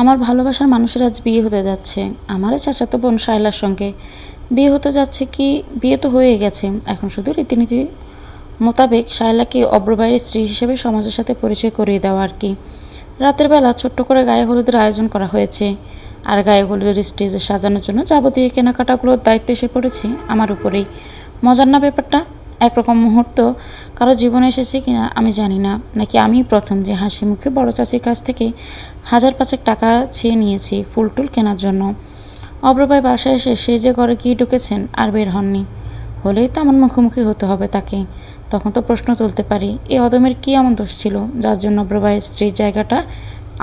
আমার ভালোবাসার মানুষের আজ বিয়ে হতে যাচ্ছে। আমারই চাচাতো বোন শায়লার সঙ্গে বিয়ে হতে যাচ্ছে। কি বিয়ে তো হয়ে গেছে, এখন শুধু রীতিনীতি মোতাবেক শায়লাকে অব্রবাইয়ের স্ত্রী হিসেবে সমাজের সাথে পরিচয় করিয়ে দেওয়া আর কি। রাতের বেলা ছোট্ট করে গায়ে হলুদের আয়োজন করা হয়েছে, আর গায়ে হলুদের স্টেজে সাজানোর জন্য যাবতীয় কেনাকাটাগুলোর দায়িত্ব এসে পড়েছে আমার উপরেই। মজার না ব্যাপারটা? একরকম মুহূর্ত কারো জীবনে এসেছে কিনা আমি জানি না, নাকি আমিই প্রথম যে হাসি মুখে বড় চাচির কাছ থেকে 1000-5 টাকা চেয়ে নিয়েছি ফুলটুল কেনার জন্য। অব্রভাই বাসায় এসে সে যে ঘরে গিয়ে ঢুকেছেন আর বের হননি। হলেই তো আমার মুখোমুখি হতে হবে তাকে। তখন তো প্রশ্ন তুলতে পারি, এই অদমের কী এমন দোষ ছিল যার জন্য অব্রভাইয়ের স্ত্রীর জায়গাটা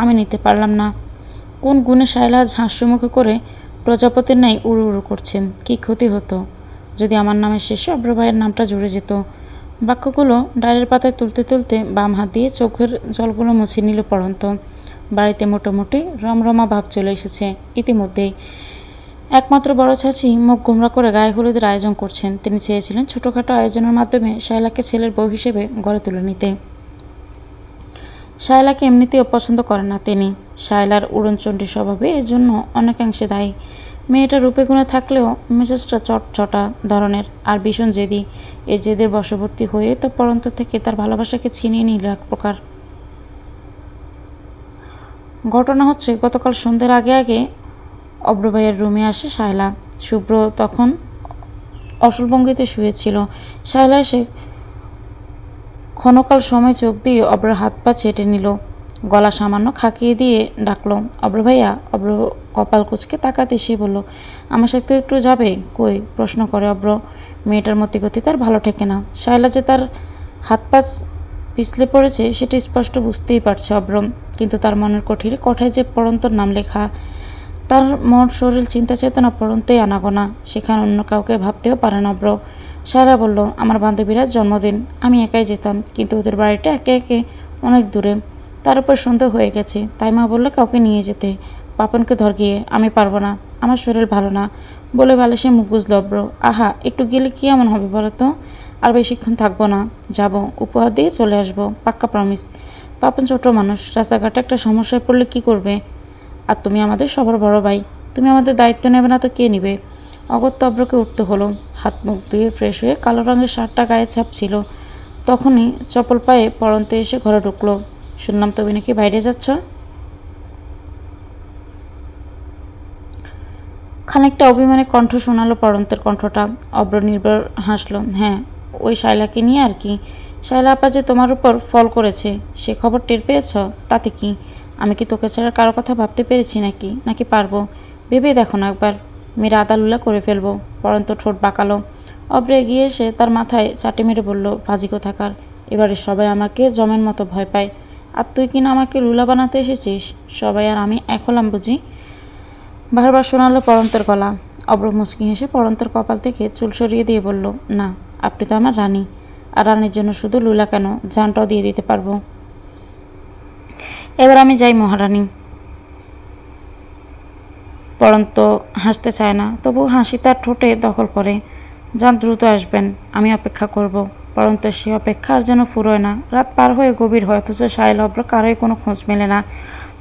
আমি নিতে পারলাম না? কোন গুণে শায়লা আজ হাস্যমুখে করে প্রজাপতির ন্যায় উড়ু উড়ু করছেন? কী ক্ষতি হতো যদি আমার নামের শেষে অব্রভাইয়ের নামটা জুড়ে যেত? বাক্যগুলো ডায়ের পাতায় তুলতে তুলতে বাম হাত দিয়ে চোখের জলগুলো মুছে নিল পড়ন্ত। বাড়িতে মোটামুটি রমরমা ভাব চলে এসেছে ইতিমধ্যেই। একমাত্র বড় চাচি মুখ গোমরা করে গায়ে হলুদের আয়োজন করছেন। তিনি চেয়েছিলেন ছোটোখাটো আয়োজনের মাধ্যমে শায়লাকে ছেলের বউ হিসেবে গড়ে তুলে নিতে। শায়লাকে এমনিতেও পছন্দ করেন না তিনি। শায়লার উড়নচণ্ডী স্বভাবে এর জন্য অনেকাংশে দায়ী। মেয়েটা রূপে গুণে থাকলেও মেজাজটা চটচটা ধরনের আর ভীষণ জেদি। এই জেদের বশবর্তী হয়ে তো পরন্ত থেকে তার ভালোবাসাকে ছিনিয়ে নিল এক প্রকার। ঘটনা হচ্ছে, গতকাল সন্ধ্যের আগে আগে অব্রভাইয়ের রুমে আসে শায়লা। শুভ্র তখন অসলভঙ্গিতে শুয়েছিল। শায়লা এসে ক্ষণকাল সময় চোখ দিয়ে অব্রের হাত পা ছেটে নিল, গলা সামান্য খাকিয়ে দিয়ে ডাকলো, অব্র ভাইয়া। অব্র কপাল কুচকে তাকাতে সে বলল, আমার সাথে একটু যাবে? কই? প্রশ্ন করে অব্র। মেয়েটার মতিগতি তার ভালো ঠেকে না। শায়লা যে তার হাত পা পিছলে পড়েছে সেটা স্পষ্ট বুঝতেই পারছে অব্র, কিন্তু তার মনের কঠিরে কঠায় যে পড়ন্তর নাম লেখা। তার মন শরীর চিন্তা চেতনা পড়ন্তেই আনাগোনা, সেখানে অন্য কাউকে ভাবতেও পারে না অব্র। শায়লা বলল, আমার বান্ধবীরা জন্মদিন, আমি একাই যেতাম, কিন্তু ওদের বাড়িটা একে একে অনেক দূরে, তার উপর সন্দেহ হয়ে গেছে, তাই মা বললে কাউকে নিয়ে যেতে। পাপনকে ধর গিয়ে। আমি পারবো না, আমার শরীর ভালো না বলে বালিশে মুখ গুজল অব্র। আহা, একটু গেলে কি এমন হবে বলো তো? আর বেশিক্ষণ থাকবো না, যাব, উপহার দিয়ে চলে আসবো, পাক্কা প্রমিস। পাপন ছোট মানুষ, রাস্তাঘাটে একটা সমস্যায় পড়লে কি করবে? আর তুমি আমাদের সবার বড় ভাই, তুমি আমাদের দায়িত্ব নেবে না তো কে নিবে? অগত্য অব্রকে উঠতে হলো। হাত মুখ ধুয়ে ফ্রেশ হয়ে কালো রঙের শার্টটা গায়ে ছাপছিল, তখনই চপল পায়ে পড়ন্তে এসে ঘরে ঢুকলো। শুনলাম তুমি নাকি বাইরে যাচ্ছ? খানিকটা অভিমানে কণ্ঠ শোনালো পড়ন্তের কণ্ঠটা। অব্র নির্ভর হাসলো। হ্যাঁ, ওই শায়লাকে নিয়ে আর কি। শায়লা আপা যে তোমার উপর ফল করেছে সে খবর টের পেয়েছ? তাতে কি? আমি কি তোকে ছাড়া কারো কথা ভাবতে পেরেছি নাকি পারবো? ভেবে দেখো না একবার, মেয়েরা আদালুলা করে ফেলবো। পড়ন্ত ঠোঁট বাঁকালো। অব্র এগিয়ে এসে তার মাথায় চাটি মেরে বলল, ফাজি কোথাকার, এবারে সবাই আমাকে জমের মতো ভয় পায়, আর তুই কিনা আমাকে লুলা বানাতে এসেছিস। সবাই আর আমি এক হলাম বুঝি? বারবার শোনালো পড়ন্তের গলা। অব্র মুচকি হেসে পড়ন্তের কপাল থেকে চুল সরিয়ে দিয়ে বলল, না, আপনি তো আমার রানী, আর রানীর জন্য শুধু লুলা কেন, জানটাও দিয়ে দিতে পারবো। এবার আমি যাই মহারানী। পড়ন্ত হাসতে চায় না, তবু হাসি তার ঠোঁটে দখল করে। যান, দ্রুত আসবেন, আমি অপেক্ষা করব। পড়ন্ত সে অপেক্ষা আর যেন ফুরোয় না। রাত পার হয়ে গভীর হয়, অথচ শায়লা অব্র কারোই কোনো খোঁজ মেলে না।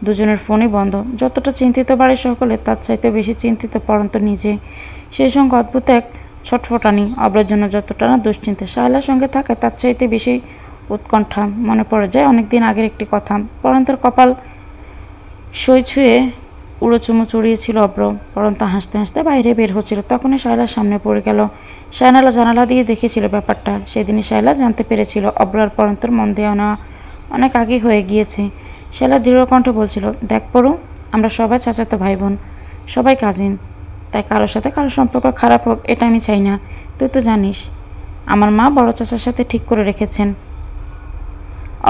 দুজনের ফোনই বন্ধ। যতটা চিন্তিত বাড়ির সকলে, তার চাইতে বেশি চিন্তিত পড়ন্ত নিজে। সেই সঙ্গে অদ্ভুত এক ছটফটানি। অব্রের জন্য যতটা না দুশ্চিন্তা শায়লার সঙ্গে থাকে, তার চাইতে বেশি উৎকণ্ঠা। মনে পড়ে যায় অনেক দিন আগের একটি কথা। পড়ন্তের কপাল সই ছুঁয়ে উড়ো চুমু চড়িয়েছিল অব্র। পড়ন্ত হাসতে হাসতে বাইরে বের হচ্ছিল, তখনই শায়লার সামনে পড়ে গেল। শায়লা জানালা দিয়ে দেখেছিল ব্যাপারটা। সেদিনই শায়লা জানতে পেরেছিল অব্র আর পড়ন্তর মন দেওয়া নেওয়া অনেক আগে হয়ে গিয়েছে। শায়লা দৃঢ় কণ্ঠে বলছিল, দেখ পড়ু, আমরা সবাই চাচাতো ভাই বোন, সবাই কাজিন, তাই কারোর সাথে কারোর সম্পর্ক খারাপ হোক এটা আমি চাই না। তুই তো জানিস আমার মা বড় চাচার সাথে ঠিক করে রেখেছেন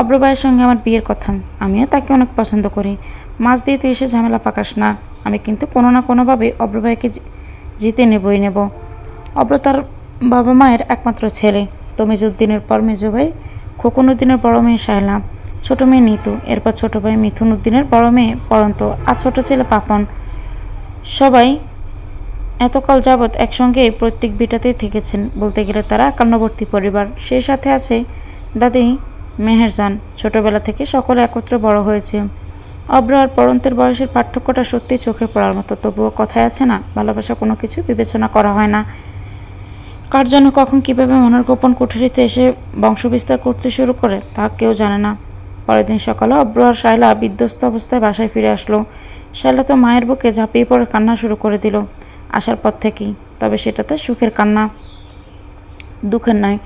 অব্র ভাইয়ের সঙ্গে আমার বিয়ের কথা। আমিও তাকে অনেক পছন্দ করি। মাঝ দিয়ে তুই এসে ঝামেলা পাকাস না। আমি কিন্তু কোনো না কোনোভাবে অব্র ভাইকে জিতে নেবই নেব। অব্র তার বাবা মায়ের একমাত্র ছেলে। তমিজউদ্দিনের পর মেজো ভাই খোকন উদ্দিনের বড় মেয়ে শায়লা, ছোট মেয়ে নিতু, এরপর ছোট ভাই মিথুন উদ্দিনের বড় মেয়ে পড়ন্ত, আর ছোট ছেলে পাপন। সবাই এতকাল যাবৎ একসঙ্গে প্রত্যেক বিটাতেই থেকেছেন। বলতে গেলে তারা একান্নবর্তী পরিবার। সেই সাথে আছে দাদি মেহেরজান। ছোটবেলা থেকে সকলে একত্রে বড় হয়েছে। অব্র আর পরন্তের বয়সের পার্থক্যটা সত্যি চোখে পড়ার মতো। তবুও কথায় আছে না, ভালোবাসা কোনো কিছু বিবেচনা করা হয় না। কার জন্য কখন কিভাবে মনের গোপন কুঠুরিতে এসে বংশবিস্তার করতে শুরু করে তা কেউ জানে না। পরের দিন সকালে অব্র আর শায়লা বিধ্বস্ত অবস্থায় বাসায় ফিরে আসলো। শায়লা তো মায়ের বুকে ঝাঁপিয়ে পড়ে কান্না শুরু করে দিল আসার পর থেকেই। তবে সেটাতে সুখের কান্না, দুঃখের নয়।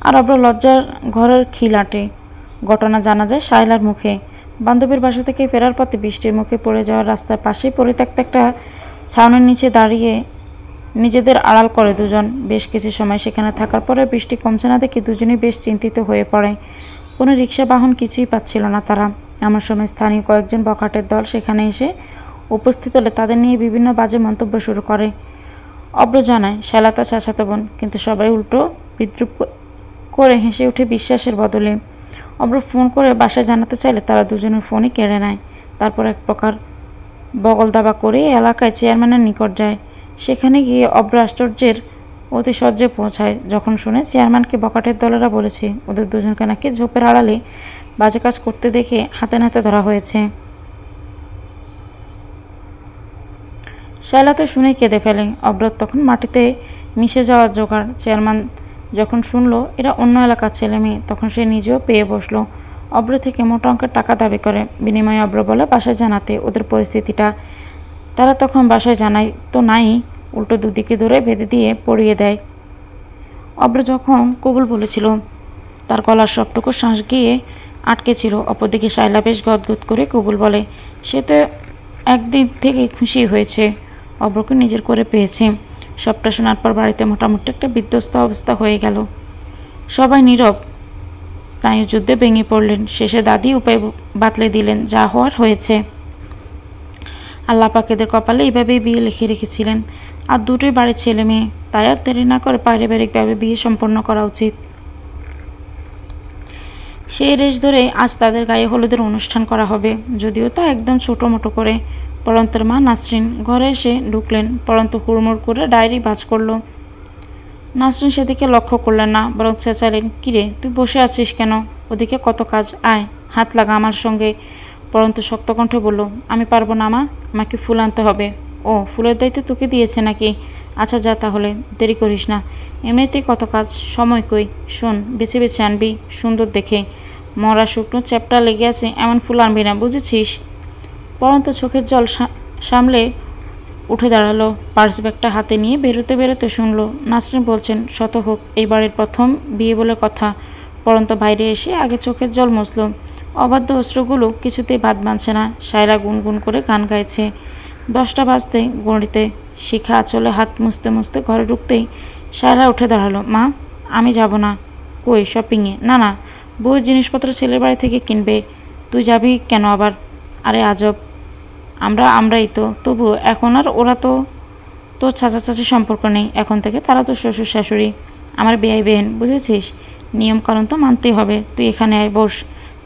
আর অব্র লজ্জার ঘরের খিলাটে। ঘটনা জানা যায় শায়লার মুখে। বান্ধবীর বাসা থেকে ফেরার পথে বৃষ্টির মুখে পড়ে যাওয়ার রাস্তার পাশেই পরিত্যক্ত একটা ছাউনির নিচে দাঁড়িয়ে নিজেদের আড়াল করে দুজন। বেশ কিছু সময় সেখানে থাকার পরে বৃষ্টি কমছে না দেখে দুজনেই বেশ চিন্তিত হয়ে পড়ে। কোনো রিক্সা বাহন কিছুই পাচ্ছিল না তারা। এমন সময় স্থানীয় কয়েকজন বখাটের দল সেখানে এসে উপস্থিত হলে তাদের নিয়ে বিভিন্ন বাজে মন্তব্য শুরু করে। অব্র জানায় শায়লা তার চাচাতো বোন, কিন্তু সবাই উল্টো বিদ্রুপ করে হেসে ওঠে বিশ্বাসের বদলে। অব্র ফোন করে বাসায় জানাতে চাইলে তারা দুজনের ফোনই কেড়ে নেয়। তারপর এক প্রকার বগল দাবা করে এলাকায় চেয়ারম্যানের নিকট যায়। সেখানে গিয়ে অব্র আশ্চর্যের অতিশয্যে পৌঁছায় যখন শুনে চেয়ারম্যানকে বখাটের দলেরা বলেছে ওদের দুজনকে নাকি ঝোপের আড়ালে বাজে কাজ করতে দেখে হাতে নাতে ধরা হয়েছে। শায়লা তো শুনেই কেঁদে ফেলে। অব্র তখন মাটিতে মিশে যাওয়ার জোগাড়। চেয়ারম্যান যখন শুনলো এরা অন্য এলাকার ছেলে মেয়ে, তখন সে নিজেও পেয়ে বসলো। অব্র থেকে মোটা অঙ্কের টাকা দাবি করে। বিনিময়ে অব্র বলে বাসায় জানাতে ওদের পরিস্থিতিটা। তারা তখন বাসায় জানায় তো নাই, উল্টো দুদিকে ধরে বেঁধে দিয়ে পড়িয়ে দেয়। অব্র যখন কবুল বলেছিল তার গলার সবটুকু শ্বাস গিয়ে আটকে ছিল। অপরদিকে শায়লা বেশ গদগদ করে কবুল বলে। সে তো একদিক থেকে খুশি হয়েছে, অব্রকে নিজের করে পেয়েছে। সবটা শোনার পর বাড়িতে মোটামুটি একটা বিধ্বস্ত অবস্থা হয়ে গেল। সবাই নীরব, স্নায়ুযুদ্ধে ভেঙে পড়লেন। শেষে দাদি উপায় বাতলে দিলেন, যা হওয়ার হয়েছে। আল্লাহ পাক এদের কপালে এইভাবেই বিয়ে লিখে রেখেছিলেন। আর দুটোই বাড়ির ছেলে মেয়ে, তাই আর দেরি না করে পারিবারিকভাবে বিয়ে সম্পন্ন করা উচিত। সেই রেশ ধরে আজ তাদের গায়ে হলুদের অনুষ্ঠান করা হবে, যদিও তা একদম ছোটো মোটো করে। পরন্তের মা নাসরিন ঘরে এসে ঢুকলেন। পরন্ত হুড়মুড় করে ডায়েরি ভাঁজ করলো। নাসরিন সেদিকে লক্ষ্য করলেন না, বরং চেঁচালেন, কিরে তুই বসে আছিস কেন? ওদিকে কত কাজ, আয় হাত লাগা আমার সঙ্গে। পরন্তু শক্ত কণ্ঠে বলল, আমি পারবো না মা, আমাকে ফুল আনতে হবে। ও, ফুলের দায়িত্ব তোকে দিয়েছে নাকি? আচ্ছা যা তাহলে, দেরি করিস না, এমনিতেই কত কাজ, সময় কই। শোন, বেছে বেছে আনবি সুন্দর দেখে, মরা শুকনো চ্যাপটা লেগে আছে এমন ফুল আনবি না, বুঝেছিস? পরন্ত চোখের জল সামলে উঠে দাঁড়ালো। পার্স ব্যাগটা হাতে নিয়ে বেরোতে বেরোতে শুনলো নাসরিন বলছেন, শত হোক এই বাড়ির প্রথম বিয়ে বলে কথা। পরন্ত বাইরে এসে আগে চোখের জল মুছল। অবাধ্য অস্ত্রগুলো কিছুতেই বাদ মানছে না। শায়লা গুনগুন করে গান গাইছে। 10টা বাজতে গড়িতে শিখা আঁচলে হাত মুছতে মুছতে ঘরে ঢুকতেই শায়লা উঠে দাঁড়ালো। মা, আমি যাব না। কই, শপিংয়ে? না না, বউয়ের জিনিসপত্র ছেলের বাড়ি থেকে কিনবে। তুই যাবি কেন আবার? আরে আজব, আমরাই তো, তবু এখন আর ওরা তো তোর চাচা চাচি সম্পর্ক নেই, এখন থেকে তারা তো শ্বশুর শাশুড়ি, আমার বেয়াই বেহেন, বুঝেছিস? নিয়মকানুন তো মানতেই হবে। তুই এখানে আয়, বস,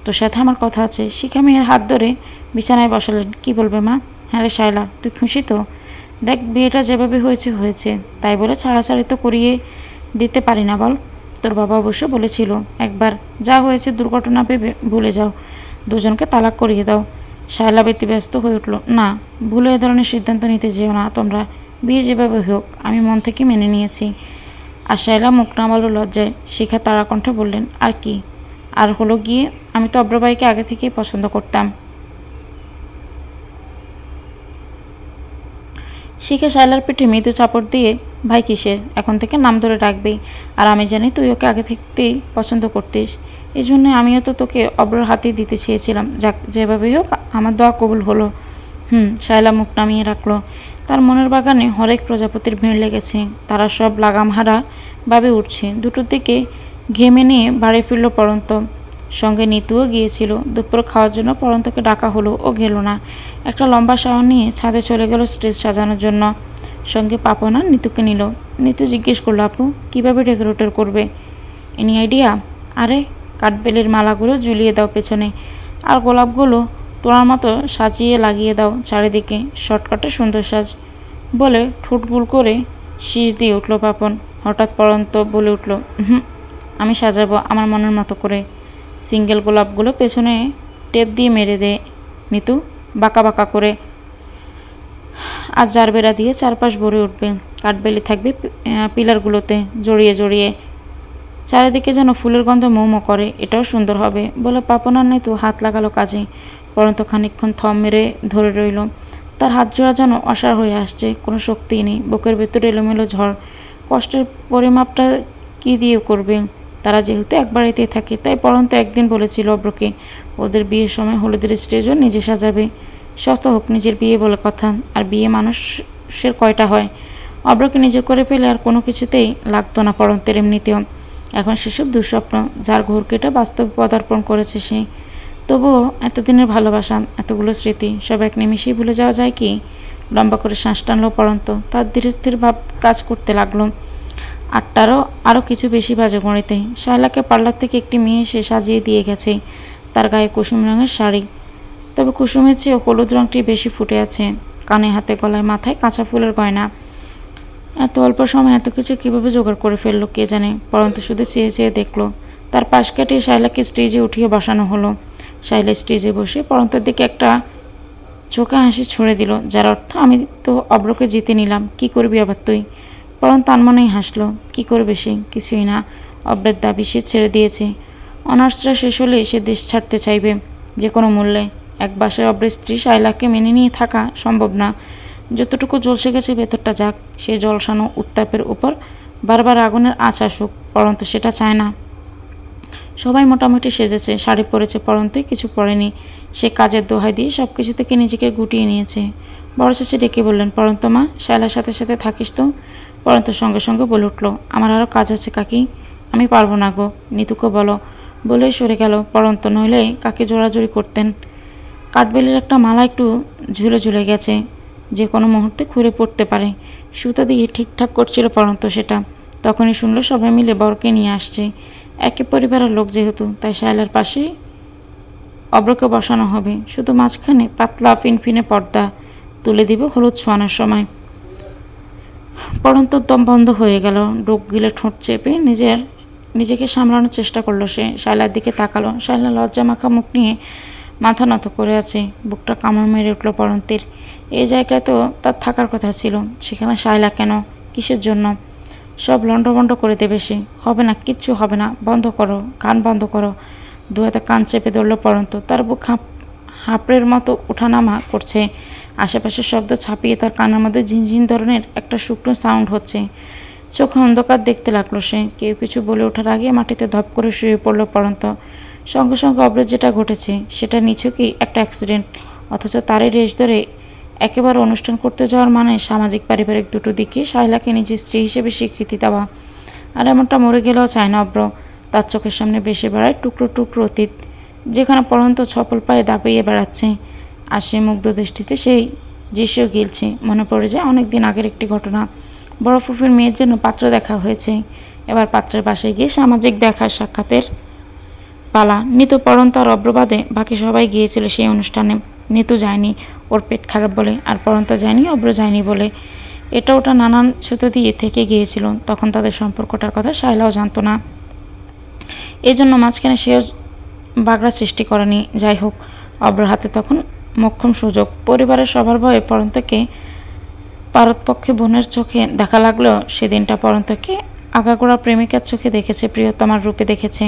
তোর সাথে আমার কথা আছে। শিখা মেয়ের হাত ধরে বিছানায় বসালেন। কি বলবে মা? হ্যাঁ রে শায়লা, তুই খুশি তো? দেখ, বিয়েটা যেভাবে হয়েছে হয়েছে, তাই বলে ছাড়াছাড়ি তো করিয়ে দিতে পারি না বল। তোর বাবা অবশ্য বলেছিল একবার, যা হয়েছে দুর্ঘটনা ভেবে ভুলে যাও, দুজনকে তালাক করিয়ে দাও। শায়লা ব্যতিব্যস্ত হয়ে উঠল। না, ভুলে এ ধরনের সিদ্ধান্ত নিতে যেও না তোমরা, বিয়ে যেভাবে হোক আমি মন থেকে মেনে নিয়েছি। আর শায়লা মুখ নামালো লজ্জায়। শিখা তারা কণ্ঠে বললেন, আর কি? আর হলো গিয়ে, আমি তো অব্রবাইকে আগে থেকেই পছন্দ করতাম। শিখে শায়লার পিঠে মৃদু চাপড় দিয়ে, ভাই কিসের, এখন থেকে নাম ধরে ডাকবি। আর আমি জানি তুই ওকে আগে থেকেই পছন্দ করতিস, এই জন্যই আমিও তো তোকে অব্রর হাতেই দিতে চেয়েছিলাম। যাক, যেভাবেই হোক আমার দোয়া কবুল হলো। শায়লা মুখ নামিয়ে রাখলো। তার মনের বাগানে হরেক প্রজাপতির ভিড় লেগেছে। তারা সব লাগামহারা ভাবে উঠছে। দুটোর দিকে ঘেমে নিয়ে বাড়ি ফিরল পরন্ত। সঙ্গে নিতুও গিয়েছিল। দুপুর খাওয়ার জন্য পরন্তকে ডাকা হলো, ও গেল না। একটা লম্বা শাওয়ার নিয়ে ছাদে চলে গেল স্টেজ সাজানোর জন্য। সঙ্গে পাপনা নিতুকে নিল। নিতু জিজ্ঞেস করলো, আপু কীভাবে ডেকোরেটর করবে? Any idea? আরে কাঠবেলের মালাগুলো ঝুলিয়ে দাও পেছনে, আর গোলাপগুলো তোলার মতো সাজিয়ে লাগিয়ে দাও চারিদিকে, শর্টকাটে সুন্দর সাজ। বলে ঠোঁট গুল করে শীষ দিয়ে উঠল পাপন। হঠাৎ পরন্ত বলে উঠল, আমি সাজাবো আমার মনের মতো করে। সিঙ্গেল গোলাপগুলো পেছনে টেপ দিয়ে মেরে দে নিতু, বাঁকা বাঁকা করে, আর জারবেরা দিয়ে চারপাশ ভরে উঠবে। কাঠবেলি থাকবে পিলারগুলোতে জড়িয়ে জড়িয়ে, চারিদিকে যেন ফুলের গন্ধে মোমো করে। এটাও সুন্দর হবে বলে পাপনার নেতু হাত লাগালো কাজে। পরন্ত খানিকক্ষণ থম মেরে ধরে রইল। তার হাত জোড়া যেন অসাড় হয়ে আসছে, কোনো শক্তিই নেই। বুকের ভেতরে এলোমেলো ঝড়। কষ্টের পরিমাপটা কি দিয়ে করবে? তারা যেহেতু এক বাড়িতেই থাকে, তাই পরন্ত একদিন বলেছিল অব্রকে ওদের বিয়ের সময় হলুদের স্টেজও নিজে সাজাবে। শত হোক নিজের বিয়ে বলে কথা, আর বিয়ে মানুষের কয়টা হয়? অব্রকে নিজের করে ফেলে আর কোনো কিছুতেই লাগতো না পরন্তের এমনিতেও। এখন সেসব দুঃস্বপ্ন, যার ঘোর কেটে বাস্তবে পদার্পণ করেছে সে। তবুও এতদিনের ভালোবাসা, এতগুলো স্মৃতি, সব এক নিমিষেই ভুলে যাওয়া যায় কি? লম্বা করে শ্বাস টানলো পরন্ত। তার ধীরে স্থির ভাব কাজ করতে লাগলো। আটটারও আরও কিছু বেশি বাজে গণিতে শায়লাকে পার্লার থেকে একটি মেয়ে এসে সাজিয়ে দিয়ে গেছে। তার গায়ে কুসুম রঙের শাড়ি, তবে কুসুমের চেয়েও হলুদ রঙটি বেশি ফুটে আছে। কানে হাতে গলায় মাথায় কাঁচা ফুলের গয়না। এত অল্প সময় এত কিছু কীভাবে জোগাড় করে ফেললো কে জানে। পরন্তু শুধু চেয়ে চেয়ে দেখলো। তার পাশ কাটিয়ে শায়লাকে স্টেজে উঠিয়ে বসানো হলো। শায়লা স্টেজে বসে পরন্তের দিকে একটা চোখে হাসি ছুঁড়ে দিল, যার অর্থ আমি তো অব্রকে জিতে নিলাম, কি করবি আবার তুই? পরন্ত আনমনেই হাসলো। কি করবে সে? কিছুই না। অব্রের দাবি সে ছেড়ে দিয়েছে। অনার্সটা শেষ হলে সে দেশ ছাড়তে চাইবে, যে কোনো মূল্যে। এক বাসায় অব্রের স্ত্রী শায়লাকে মেনে নিয়ে থাকা সম্ভব না। যতটুকু জ্বলসে গেছে ভেতরটা যাক, সে ঝলসানো উত্তাপের উপর বারবার আগুনের আঁচ আসুক। পরন্ত সেটা চায় না। সবাই মোটামুটি সেজেছে, শাড়ি পরেছে, পরন্তই কিছু পরেনি। সে কাজের দোহাই দিয়ে সব কিছু থেকে নিজেকে গুটিয়ে নিয়েছে। বড় চাচি ডেকে বললেন, পরন্ত মা, শায়লার সাথে সাথে থাকিস তো? পরন্ত সঙ্গে সঙ্গে বলে উঠল, আমার আরও কাজ আছে কাকি, আমি পারবো না গো। নিতুকে বলো। বলেই সরে গেল পরন্ত, নইলে কাকে জোড়াজোড়ি করতেন। কাঠবেলির একটা মালা একটু ঝুলে ঝুলে গেছে, যে কোনো মুহূর্তে খুঁড়ে পড়তে পারে। সুতা দিয়ে ঠিকঠাক করছিল পরন্ত সেটা। তখনই শুনলো সবাই মিলে বরকে নিয়ে আসছে। একই পরিবারের লোক যেহেতু, তাই শায়লার পাশেই অব্রকে বসানো হবে। শুধু মাঝখানে পাতলা ফিনফিনে পর্দা তুলে দিবে হলুদ ছোঁয়ানোর সময়। পরন্তর দম বন্ধ হয়ে গেল। ডোক গিলে ঠোঁট চেপে নিজেকে সামলানোর চেষ্টা করলো সে। শায়লার দিকে তাকালো। শায়লা লজ্জা মাখা মুখ নিয়ে মাথা নত করে আছে। বুকটা কামড় মেরে উঠল পরন্তের। এই জায়গায় তো তার থাকার কথা ছিল, সেখানে শায়লা কেন? কিসের জন্য? সব লণ্ডভণ্ড করে দেবে সে। হবে না, কিচ্ছু হবে না। বন্ধ করো, গান বন্ধ করো। দু হাতে কান চেপে ধরল পরন্ত। তার বুক হাঁপড়ের মতো ওঠানামা করছে। আশেপাশের শব্দ ছাপিয়ে তার কানের মধ্যে ঝিনঝিন ধরনের একটা শুকনো সাউন্ড হচ্ছে। চোখে অন্ধকার দেখতে লাগলো সে। কেউ কিছু বলে ওঠার আগে মাটিতে ধপ করে শুয়ে পড়ল পরন্ত। সঙ্গে সঙ্গে অব্রের যেটা ঘটেছে সেটা নিছকই একটা অ্যাক্সিডেন্ট, অথচ তারই রেশ ধরে একেবারে অনুষ্ঠান করতে যাওয়ার মানে সামাজিক পারিবারিক দুটো দিকে শায়লাকে নিজের স্ত্রী হিসেবে স্বীকৃতি দেওয়া। আর এমনটা মরে গেলেও চায় না অব্র। তার চোখের সামনে বেশি বেড়ায় টুকরো টুকরো অতীত, যেখানে পরন্ত ছপল পায়ে দাপিয়ে বেড়াচ্ছে। আর সে মুগ্ধ দৃষ্টিতে সেই দৃশ্য গিলছে। মনে পড়ে যায় অনেক দিন আগের একটি ঘটনা। বড় ফুফির মেয়ের জন্য পাত্র দেখা হয়েছে। এবার পাত্রের বাসায় গিয়ে সামাজিক দেখা সাক্ষাতের পালা। নিতু, পরন্ত আর অব্রবাদে বাকি সবাই গিয়েছিল সেই অনুষ্ঠানে। নিতু যায়নি, ওর পেট খারাপ বলে, আর পরন্ত যায়নি, অব্র যায়নি বলে। এটা ওটা নানান ছুতো দিয়ে থেকে গিয়েছিল। তখন তাদের সম্পর্কটার কথা শায়লাও জানতো না। এই জন্য মাঝখানে সেও বাগড়া সৃষ্টি করেনি। যাই হোক, অব্রর হাতে তখন মোক্ষম সুযোগ। পরিবারের সবার ভয়ে পরন্তকে পারতপক্ষে বোনের চোখে দেখা লাগলেও সেদিনটা পরন্তকে আগাগোড়া প্রেমিকার চোখে দেখেছে, প্রিয়তমার রূপে দেখেছে।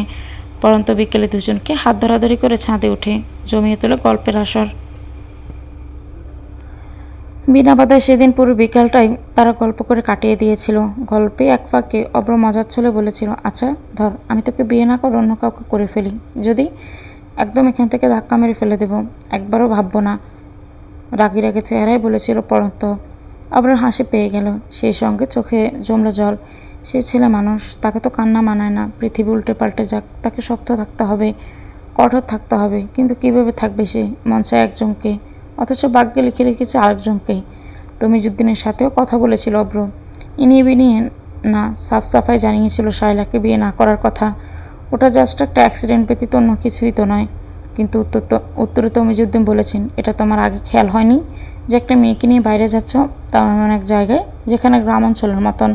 পরন্ত বিকেলে দুজনকে হাত ধরাধরি করে ছাদে উঠে জমিয়ে তোলে গল্পের আসর। বিনা বাধায় সেদিন পুরো বিকালটাই তারা গল্প করে কাটিয়ে দিয়েছিল। গল্পে এক ফাঁকে অব্র মজার ছলে বলেছিল, আচ্ছা ধর, আমি তোকে বিয়ে না করে অন্য কাউকে করে ফেলি, যদি একদম এখান থেকে ধাক্কা মেরে ফেলে দেব, একবারও ভাববো না। রাগি রাগে চেহারায় বলেছিল পরন্ত। অব্রের হাসি পেয়ে গেল, সেই সঙ্গে চোখে জমল জল। সে ছেলে মানুষ, তাকে তো কান্না মানায় না। পৃথিবী উল্টে পাল্টে যাক, তাকে শক্ত থাকতে হবে, কঠোর থাকতে হবে। কিন্তু কীভাবে থাকবে সে? মন চায় একজনকে, অথচ ভাগ্যে লিখে রেখেছে আরেকজনকে। তমিজুদ্দিনের সাথেও কথা বলেছিল অব্র। ইনিয়ে বিনিয়ে না, সাফ সাফাই জানিয়েছিল শায়লাকে বিয়ে না করার কথা। ওটা জাস্ট একটা অ্যাক্সিডেন্ট ব্যতীত অন্য কিছুই তো নয়। কিন্তু উত্তরে তমিজুদ্দিন বলেছেন, এটা তোমার আগে খেয়াল হয়নি যে একটা মেয়েকে নিয়ে বাইরে যাচ্ছ, তাও এমন এক জায়গায় যেখানে গ্রাম অঞ্চলের মতন?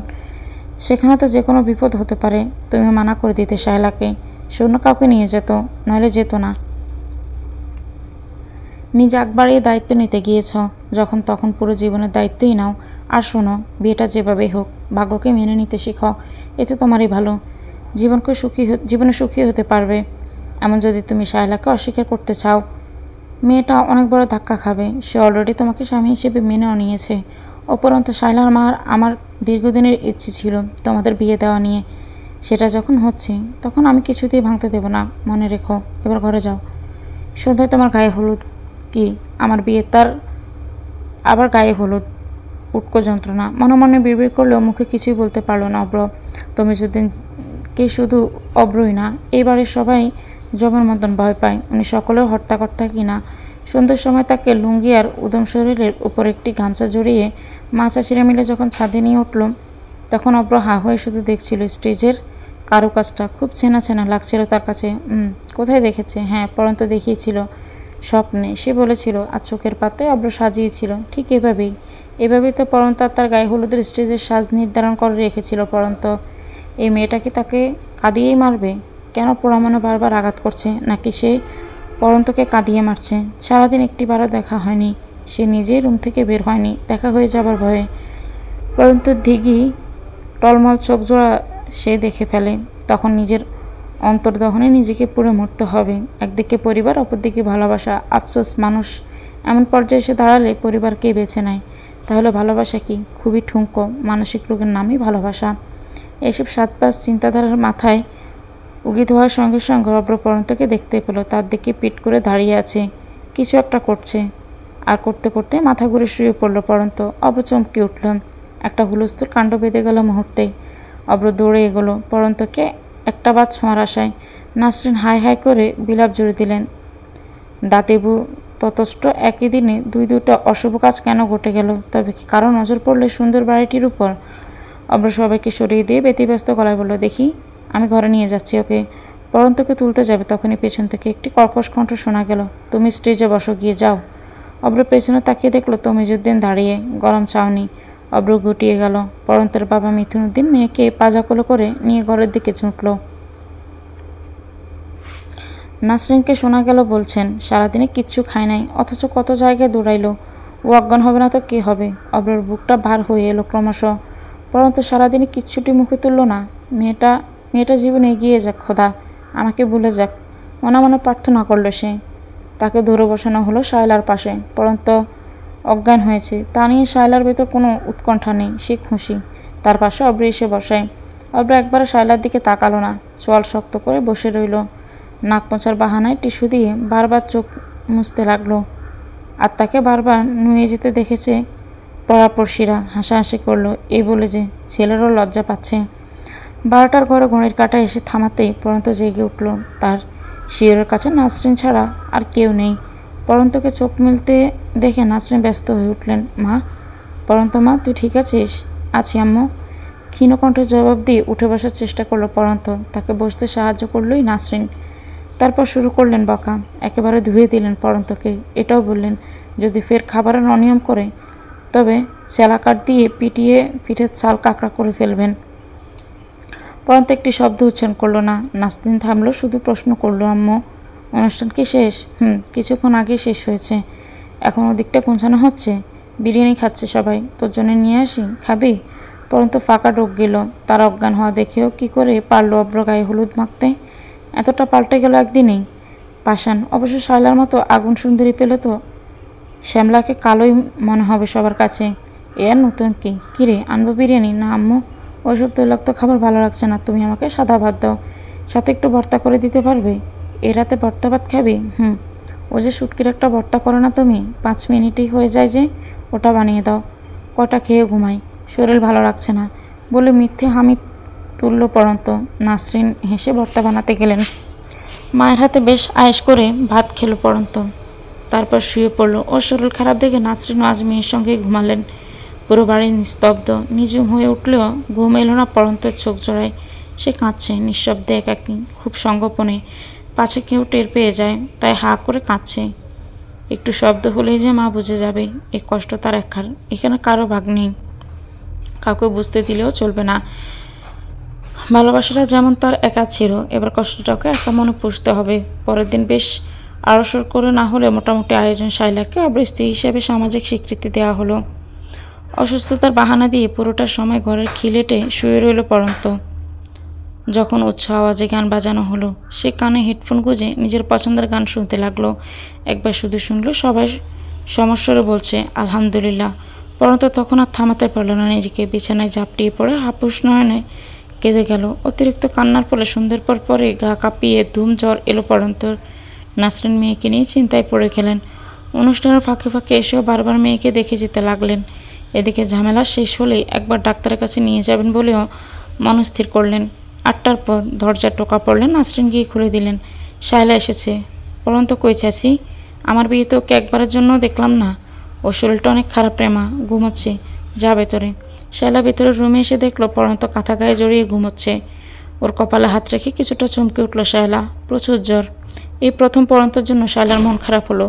সেখানে তো যে কোনো বিপদ হতে পারে। তুমি মানা করে দিতে শায়লাকে, সে অন্য কাউকে নিয়ে যেত, নইলে যেত না। নিজে আগ বাড়িয়ে দায়িত্ব নিতে গিয়েছ, যখন তখন পুরো জীবনের দায়িত্বই নাও। আর শোনো, বিয়েটা যেভাবেই হোক ভাগ্যকে মেনে নিতে শিখো, এতে তোমারই ভালো। জীবনে সুখী হতে পারবে। এমন যদি তুমি শায়লাকে অস্বীকার করতে চাও, মেয়েটা অনেক বড় ধাক্কা খাবে। সে অলরেডি তোমাকে স্বামী হিসেবে মেনেও নিয়েছে। উপরন্তু শায়লার মার আমার দীর্ঘদিনের ইচ্ছে ছিল তোমাদের বিয়ে দেওয়া নিয়ে। সেটা যখন হচ্ছে তখন আমি কিছুতেই ভাঙতে দেব না, মনে রেখো। এবার ঘরে যাও। সন্ধ্যায় তোমার গায়ে হলুদ। কি আমার বিয়ে তার আবার গায়ে হলুদ? উটকো যন্ত্রণা। মনে মনে বিড়বিড় করলেও মুখে কিছুই বলতে পারল না অব্র। তমিজুদ্দিনকে শুধু অব্রই না, এই বাড়ির সবাই জমের মতন ভয় পায়। উনি সকলের হর্তাকর্তা কিনা। সন্ধ্যের সময় তাকে লুঙ্গি আর উদম শরীরের উপর একটি গামছা জড়িয়ে মা চাচিরা মিলে যখন ছাদে নিয়ে উঠল, তখন অব্র হা হয়ে শুধু দেখছিল স্টেজের কারুকাজটা। খুব চেনা চেনা লাগছিল তার কাছে। কোথায় দেখেছে? হ্যাঁ, পরন্ত দেখিয়েছিল স্বপ্নে। সে বলেছিল আর চোখের পাতায় অব্র সাজিয়েছিল ঠিক এভাবেই তো পরন্ত তার গায়ে হলুদের স্টেজের সাজ নির্ধারণ করে রেখেছিল। পরন্ত এই মেয়েটাকে তাকে কাঁদিয়েই মারবে? কেন পোড়ামনে বারবার আঘাত করছে? নাকি সে পরন্তকে কাঁদিয়ে মারছে? সারাদিন একটিবারও দেখা হয়নি। সে নিজেই রুম থেকে বের হয়নি দেখা হয়ে যাবার ভয়ে। পরন্ত দিঘি টলমল চোখ জোড়া সে দেখে ফেলে। তখন নিজের অন্তর্দহনে নিজেকে পুড়ে মরতে হবে। একদিকে পরিবার, অপরদিকে ভালোবাসা। আফসোস, মানুষ এমন পর্যায়ে এসে দাঁড়ালে পরিবারকে বেছে নেয়। তাহলে ভালোবাসা কি? খুবই ঠুনকো মানসিক রোগের নামই ভালোবাসা। এসব সাতপাঁচ চিন্তাধারার মাথায় উগিত হওয়ার সঙ্গে সঙ্গে অব্র পরন্তকে দেখতে পেল। তার দিকে পিট করে দাঁড়িয়ে আছে, কিছু একটা করছে। আর করতে করতে মাথা ঘুরে শুয়ে পড়ল পরন্ত। অব্র চমকে উঠল। একটা হুলস্থুল কাণ্ড বেঁধে গেল মুহূর্তে। অব্র দৌড়ে এগোলো পরন্তকে একটা বাদ ছোঁয়ার আশায়। নাসরিন হাই হাই করে বিলাপ জুড়ে দিলেন। দাতেবু ততষ্ট একই দিনে দুটো অশুভ কাজ কেন ঘটে গেল? তবে কি কারো নজর পড়লে সুন্দর বাড়িটির উপর? অব্র সবাইকে সরিয়ে দিয়ে ব্যতিব্যস্ত গলায় বলল, দেখি, আমি ঘরে নিয়ে যাচ্ছি ওকে। পরন্তকে তুলতে যাবে, তখনই পেছন থেকে একটি কর্কশ কণ্ঠ শোনা গেল, তুমি স্টেজে বসো, গিয়ে যাও। অব্র পেছনে তাকিয়ে দেখলো তমিজুদ্দিন দাঁড়িয়ে, গরম চাউনি। অব্র গুটিয়ে গেল। পরন্তের বাবা মিথুনউদ্দিন মেয়েকে পাজাকুলো করে নিয়ে ঘরের দিকে ছুটল। নাসরিনকে শোনা গেল বলছেন, সারাদিনে কিচ্ছু খায় নাই, অথচ কত জায়গায় দৌড়াইল। ও অজ্ঞান হবে না তো কে হবে? অব্রের বুকটা ভার হয়ে এলো ক্রমশ। পরন্তু সারাদিনে কিচ্ছুটি মুখে তুলল না। মেয়েটা জীবনে এগিয়ে যাক খোদা, আমাকে ভুলে যাক, মনে মনে প্রার্থনা করল সে। তাকে ধরে বসানো হলো শায়লার পাশে। পরন্তু অজ্ঞান হয়েছে তা নিয়ে শায়লার ভেতর কোনো উৎকণ্ঠা নেই, সে খুশি। তার পাশে অব্র এসে বসায়। অব্র একবারে শায়লার দিকে তাকালো না, চোয়াল শক্ত করে বসে রইল। নাক মোছার বাহানায় টিস্যু দিয়ে বারবার চোখ মুছতে লাগলো। আর তাকে বারবার নুয়ে যেতে দেখেছে পড়াপড়শিরা। হাসাহাসি করলো এই বলে যে ছেলেরও লজ্জা পাচ্ছে। 12টার ঘরে ঘড়ির কাঁটা এসে থামাতেই পরন্ত জেগে উঠল। তার শিয়রের কাছে নাসরিন ছাড়া আর কেউ নেই। পরন্তকে চোখ মিলতে দেখে নাসরিন ব্যস্ত হয়ে উঠলেন, মা। পরন্ত, মা, তুই ঠিক আছিস? আছি আম্মু। ক্ষীণকণ্ঠে জবাব দিয়ে উঠে বসার চেষ্টা করলো পরন্ত। তাকে বসতে সাহায্য করলই নাসরিন। তারপর শুরু করলেন বকা। একেবারে ধুয়ে দিলেন পরন্তকে। এটাও বললেন, যদি ফের খাবারের অনিয়ম করে তবে চেলাকাঠ দিয়ে পিটিয়ে পিঠের ছাল কাঁকড়া করে ফেলবেন। পরন্ত একটি শব্দ উচ্চারণ করলো না। নাসরিন থামলো, শুধু প্রশ্ন করলো, আম্মু, অনুষ্ঠান কি শেষ? কিছুক্ষণ আগে শেষ হয়েছে। এখন ওদিকটা পৌঁছানো হচ্ছে। বিরিয়ানি খাচ্ছে সবাই, তোর জন্য নিয়ে আসি, খাবি? পরন্ত ফাঁকা ঢোক গেল। তার অজ্ঞান হওয়া দেখেও কি করে পারলো অব্র গায়ে হলুদ মাখতে? এতটা পাল্টে গেল একদিনেই। পাষাণ। অবশ্য শায়লার মতো আগুন সুন্দরী পেলে তো শ্যামলাকে কালোই মনে হবে সবার কাছে। এ আর নতুন কি? কিরে, আনবো বিরিয়ানি? না আম্মু, ওইসব তৈলাক্ত খাবার ভালো লাগছে না, তুমি আমাকে সাদা ভাত দাও, সাথে একটু ভর্তা করে দিতে পারবে? এ রাতে ভর্তা ভাত খাবি? ও যে শুটকির একটা ভর্তা করো না তুমি, 5 মিনিটেই হয়ে যায় যে, ওটা বানিয়ে দাও। কটা খেয়ে ঘুমাই, শরীর ভালো লাগছে না বলে মিথ্যে হামি তুলল পরন্ত। নাসরিন হেসে ভর্তা বানাতে গেলেন। মায়ের হাতে বেশ আয়েশ করে ভাত খেলো পরন্ত। তারপর শুয়ে পড়ল। ওর শরীর খারাপ দেখে নাসরিন আজ মেয়ের সঙ্গে ঘুমালেন। পুরো বাড়ি নিস্তব্ধ, নিজুম হয়ে উঠলেও ঘুম এলো না পরন্তের চোখ জোড়ায়। সে কাঁদছে নিঃশব্দে, একাকী, খুব সঙ্গোপনে। পাছে কেউ টের পেয়ে যায়, তাই হা করে কাঁদছে। একটু শব্দ হলেই যে মা বুঝে যাবে, এ কষ্ট তার একার। এখানে কারো ভাগ নেই, কাউকে বুঝতে দিলেও চলবে না। ভালোবাসাটা যেমন তার একা ছিল, এবার কষ্টটাকে একা মনে পুষতে হবে। পরের দিন বেশ আড়সর করে না হলে মোটামুটি আয়োজন শাইলাকে অব্র স্ত্রী হিসেবে সামাজিক স্বীকৃতি দেওয়া হলো। অসুস্থতার বাহানা দিয়ে পুরোটা সময় ঘরের খিলেটে শুয়ে রইল পড়ন্ত। যখন উচ্চ আওয়াজে গান বাজানো হলো, সে কানে হেডফোন গুঁজে নিজের পছন্দের গান শুনতে লাগলো। একবার শুধু শুনলো সবাই সমস্বরে বলছে আলহামদুলিল্লাহ। পরন্ত তখন আর থামাতে পারল না নিজেকে, বিছানায় ঝাপটিয়ে পড়ে হাপুস নয়নে কেঁদে গেল। অতিরিক্ত কান্নার ফলে সন্ধ্যের পরে গা কাঁপিয়ে ধুম জ্বর এলো পরন্তর। নাসরিন মেয়েকে নিয়ে চিন্তায় পড়ে গেলেন। অনুষ্ঠানের ফাঁকে ফাঁকে এসেও বারবার মেয়েকে দেখে যেতে লাগলেন। এদিকে ঝামেলা শেষ হলেই একবার ডাক্তারের কাছে নিয়ে যাবেন বলেও মনস্থির করলেন। 8টার পর দরজা টোকা পড়লেন। নাসরিন গিয়ে খুলে দিলেন। শায়লা এসেছে। পরন্ত কই চাচি? আমার বিয়ে তো ওকে একবারের জন্য দেখলাম না। ওর শরীরটা অনেক খারাপ রে মা, ঘুমোচ্ছে। যা ভেতরে। শায়লা ভেতরের রুমে এসে দেখলো পরন্ত কাঁথা গায়ে জড়িয়ে ঘুমোচ্ছে। ওর কপালে হাত রেখে কিছুটা চমকে উঠল শায়লা। প্রচুর জ্বর। এই প্রথম পরন্তর জন্য শায়লার মন খারাপ হলো।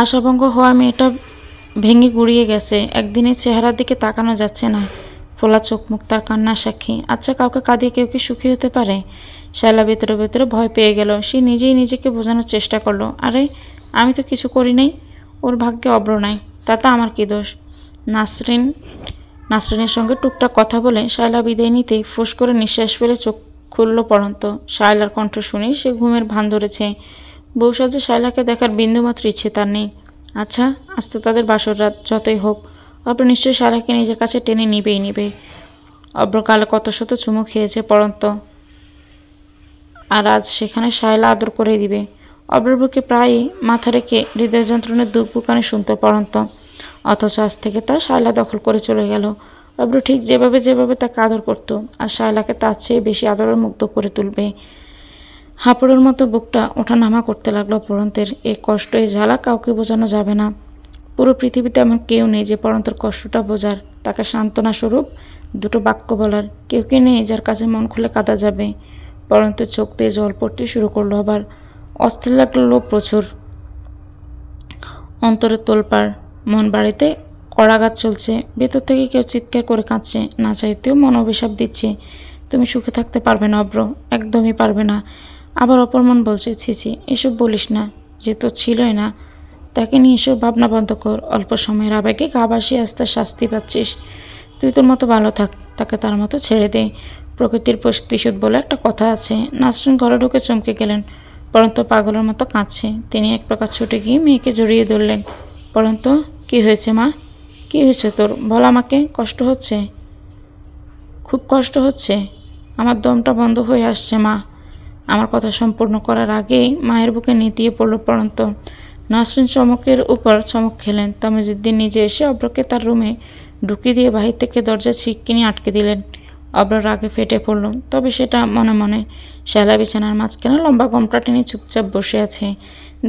আশাভঙ্গ হওয়া মেয়েটা ভেঙে গুড়িয়ে গেছে। একদিনের চেহারার দিকে তাকানো যাচ্ছে না। ফোলা চোখ মুখ তার কান্নার সাক্ষী। আচ্ছা, কাউকে কাঁদিয়ে কেউ কি সুখী হতে পারে? শায়লা ভেতরে ভেতরে ভয় পেয়ে গেল। সে নিজেই নিজেকে বোঝানোর চেষ্টা করলো, আরে আমি তো কিছু করি নাই, ওর ভাগ্যে অব্র নাই, তাতে আমার কি দোষ? নাসরিনের সঙ্গে টুকটাক কথা বলে শায়লা বিদায় নিতেই ফুস করে নিঃশ্বাস ফেলে চোখ খুলল পড়ন্ত। শায়লার কণ্ঠ শুনেই সে ঘুমের ভান ধরেছে। বউ সাজে শায়লাকে দেখার বিন্দুমাত্র ইচ্ছে তার নেই। আচ্ছা, আজ তো তাদের বাসর রাত, যতই হোক অব্র নিশ্চয়ই শায়লাকে নিজের কাছে টেনে নিবে। অব্র কালে কত শত চুমু খেয়েছে পড়ন্ত, আর আজ সেখানে শায়লা আদর করে দিবে। অব্রের বুকে প্রায়ই মাথা রেখে হৃদয় যন্ত্রণার দুঃখ বুকানে শুনতে পড়ন্ত। অথচ আজ থেকে তা শায়লা দখল করে চলে গেল। অব্র ঠিক যেভাবে তাকে আদর করত, আর শায়লাকে তার চেয়ে বেশি আদরে মুগ্ধ করে তুলবে। হাঁপড়ের মতো বুকটা ওঠানামা করতে লাগলো পড়ন্তের। এই কষ্ট, এই জ্বালা কাউকে বোঝানো যাবে না। পুরো পৃথিবীতে এমন কেউ নেই যে পড়ন্তের কষ্টটা বোঝার, তাকে সান্ত্বনা স্বরূপ দুটো বাক্য বলার কেউ কি নেই যার কাছে মন খুলে কাঁদা যাবে। পড়ন্তের চোখ দিয়ে জল পড়তে শুরু করলো আবার। অস্থির লাগলো প্রচুর। অন্তরে তোলপাড়, মন বাড়িতে কড়াঘাত চলছে। ভেতর থেকে কেউ চিৎকার করে কাঁদছে, না চাইতেও মন অভিশাপ দিচ্ছে, তুমি সুখে থাকতে পারবে না অব্র, একদমই পারবে না। আবার অপর মন বলছে, ছিছি এসব বলিস না, যে তো ছিলই না, তাকে নিয়ে এসব ভাবনা বন্ধ কর। অল্প সময়ের আবেগে গা ভাসিয়ে আসতে শাস্তি পাচ্ছিস। তুই তোর মতো ভালো থাক, তাকে তার মতো ছেড়ে দে। প্রকৃতির প্রতিশোধ বলে একটা কথা আছে। নাসরিন ঘরে ঢুকে চমকে গেলেন। পরন্ত পাগলের মতো কাঁদছে। তিনি এক প্রকার ছুটে গিয়ে মেয়েকে জড়িয়ে ধরলেন। পরন্ত, কি হয়েছে মা? কি হয়েছে তোর? বল আমাকে। কষ্ট হচ্ছে? খুব কষ্ট হচ্ছে। আমার দমটা বন্ধ হয়ে আসছে মা। আমার কথা সম্পূর্ণ করার আগেই মায়ের বুকে নেতিয়ে পড়ল পড়ন্ত। নাসরিন চমকের উপর চমক খেলেন। তামিজুদ্দিন নিজে এসে অব্রকে তার রুমে ঢুকিয়ে দিয়ে বাহির থেকে দরজা ছিটকিনি আটকে দিলেন। অব্র রাগে ফেটে পড়ল, তবে সেটা মনে মনে। শায়লা বিছানার মাঝখানে লম্বা গমটা টেনে চুপচাপ বসে আছে।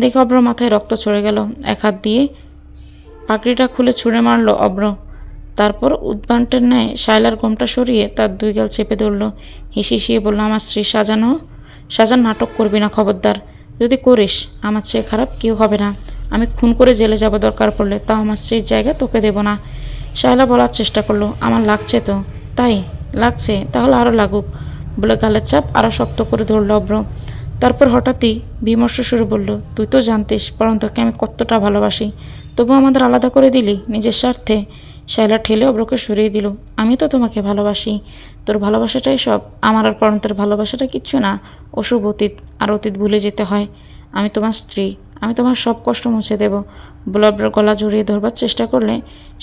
দেখে অব্র মাথায় রক্ত চড়ে গেল। এক হাত দিয়ে পাগড়িটা খুলে ছুঁড়ে মারল অব্র। তারপর উদ্ভ্রান্তের ন্যায় শায়লার গমটা সরিয়ে তার দুই গাল চেপে ধরল। হিসিয়ে বলল, আমার স্ত্রী সাজান নাটক করবি না, খবরদার। যদি করিস আমার চেয়ে খারাপ কেউ হবে না। আমি খুন করে জেলে যাব দরকার পড়লে, তাও আমার স্ত্রীর জায়গা তোকে দেব না। শায়লা বলার চেষ্টা করলো, আমার লাগছে তো। তাই লাগছে? তাহলে আরও লাগুক, বলে গালের চাপ আরও শক্ত করে ধরল অব্র। তারপর হঠাৎই বিমর্ষ সুরে বলল, তুই তো জানতিস পরন্তকে আমি কতটা ভালোবাসি, তবু আমাদের আলাদা করে দিলি নিজের স্বার্থে। শায়লা ঠেলে অব্রকে সরিয়ে দিল। আমি তো তোমাকে ভালোবাসি, তোর ভালোবাসাটাই সব। আমার আর পরন্তের ভালোবাসাটা কিচ্ছু না, অশুভ অতীত, আর অতীত ভুলে যেতে হয়। আমি তোমার স্ত্রী, আমি তোমার সব কষ্ট মুছে দেব, বলে অব্র গলা জড়িয়ে ধরবার চেষ্টা করলে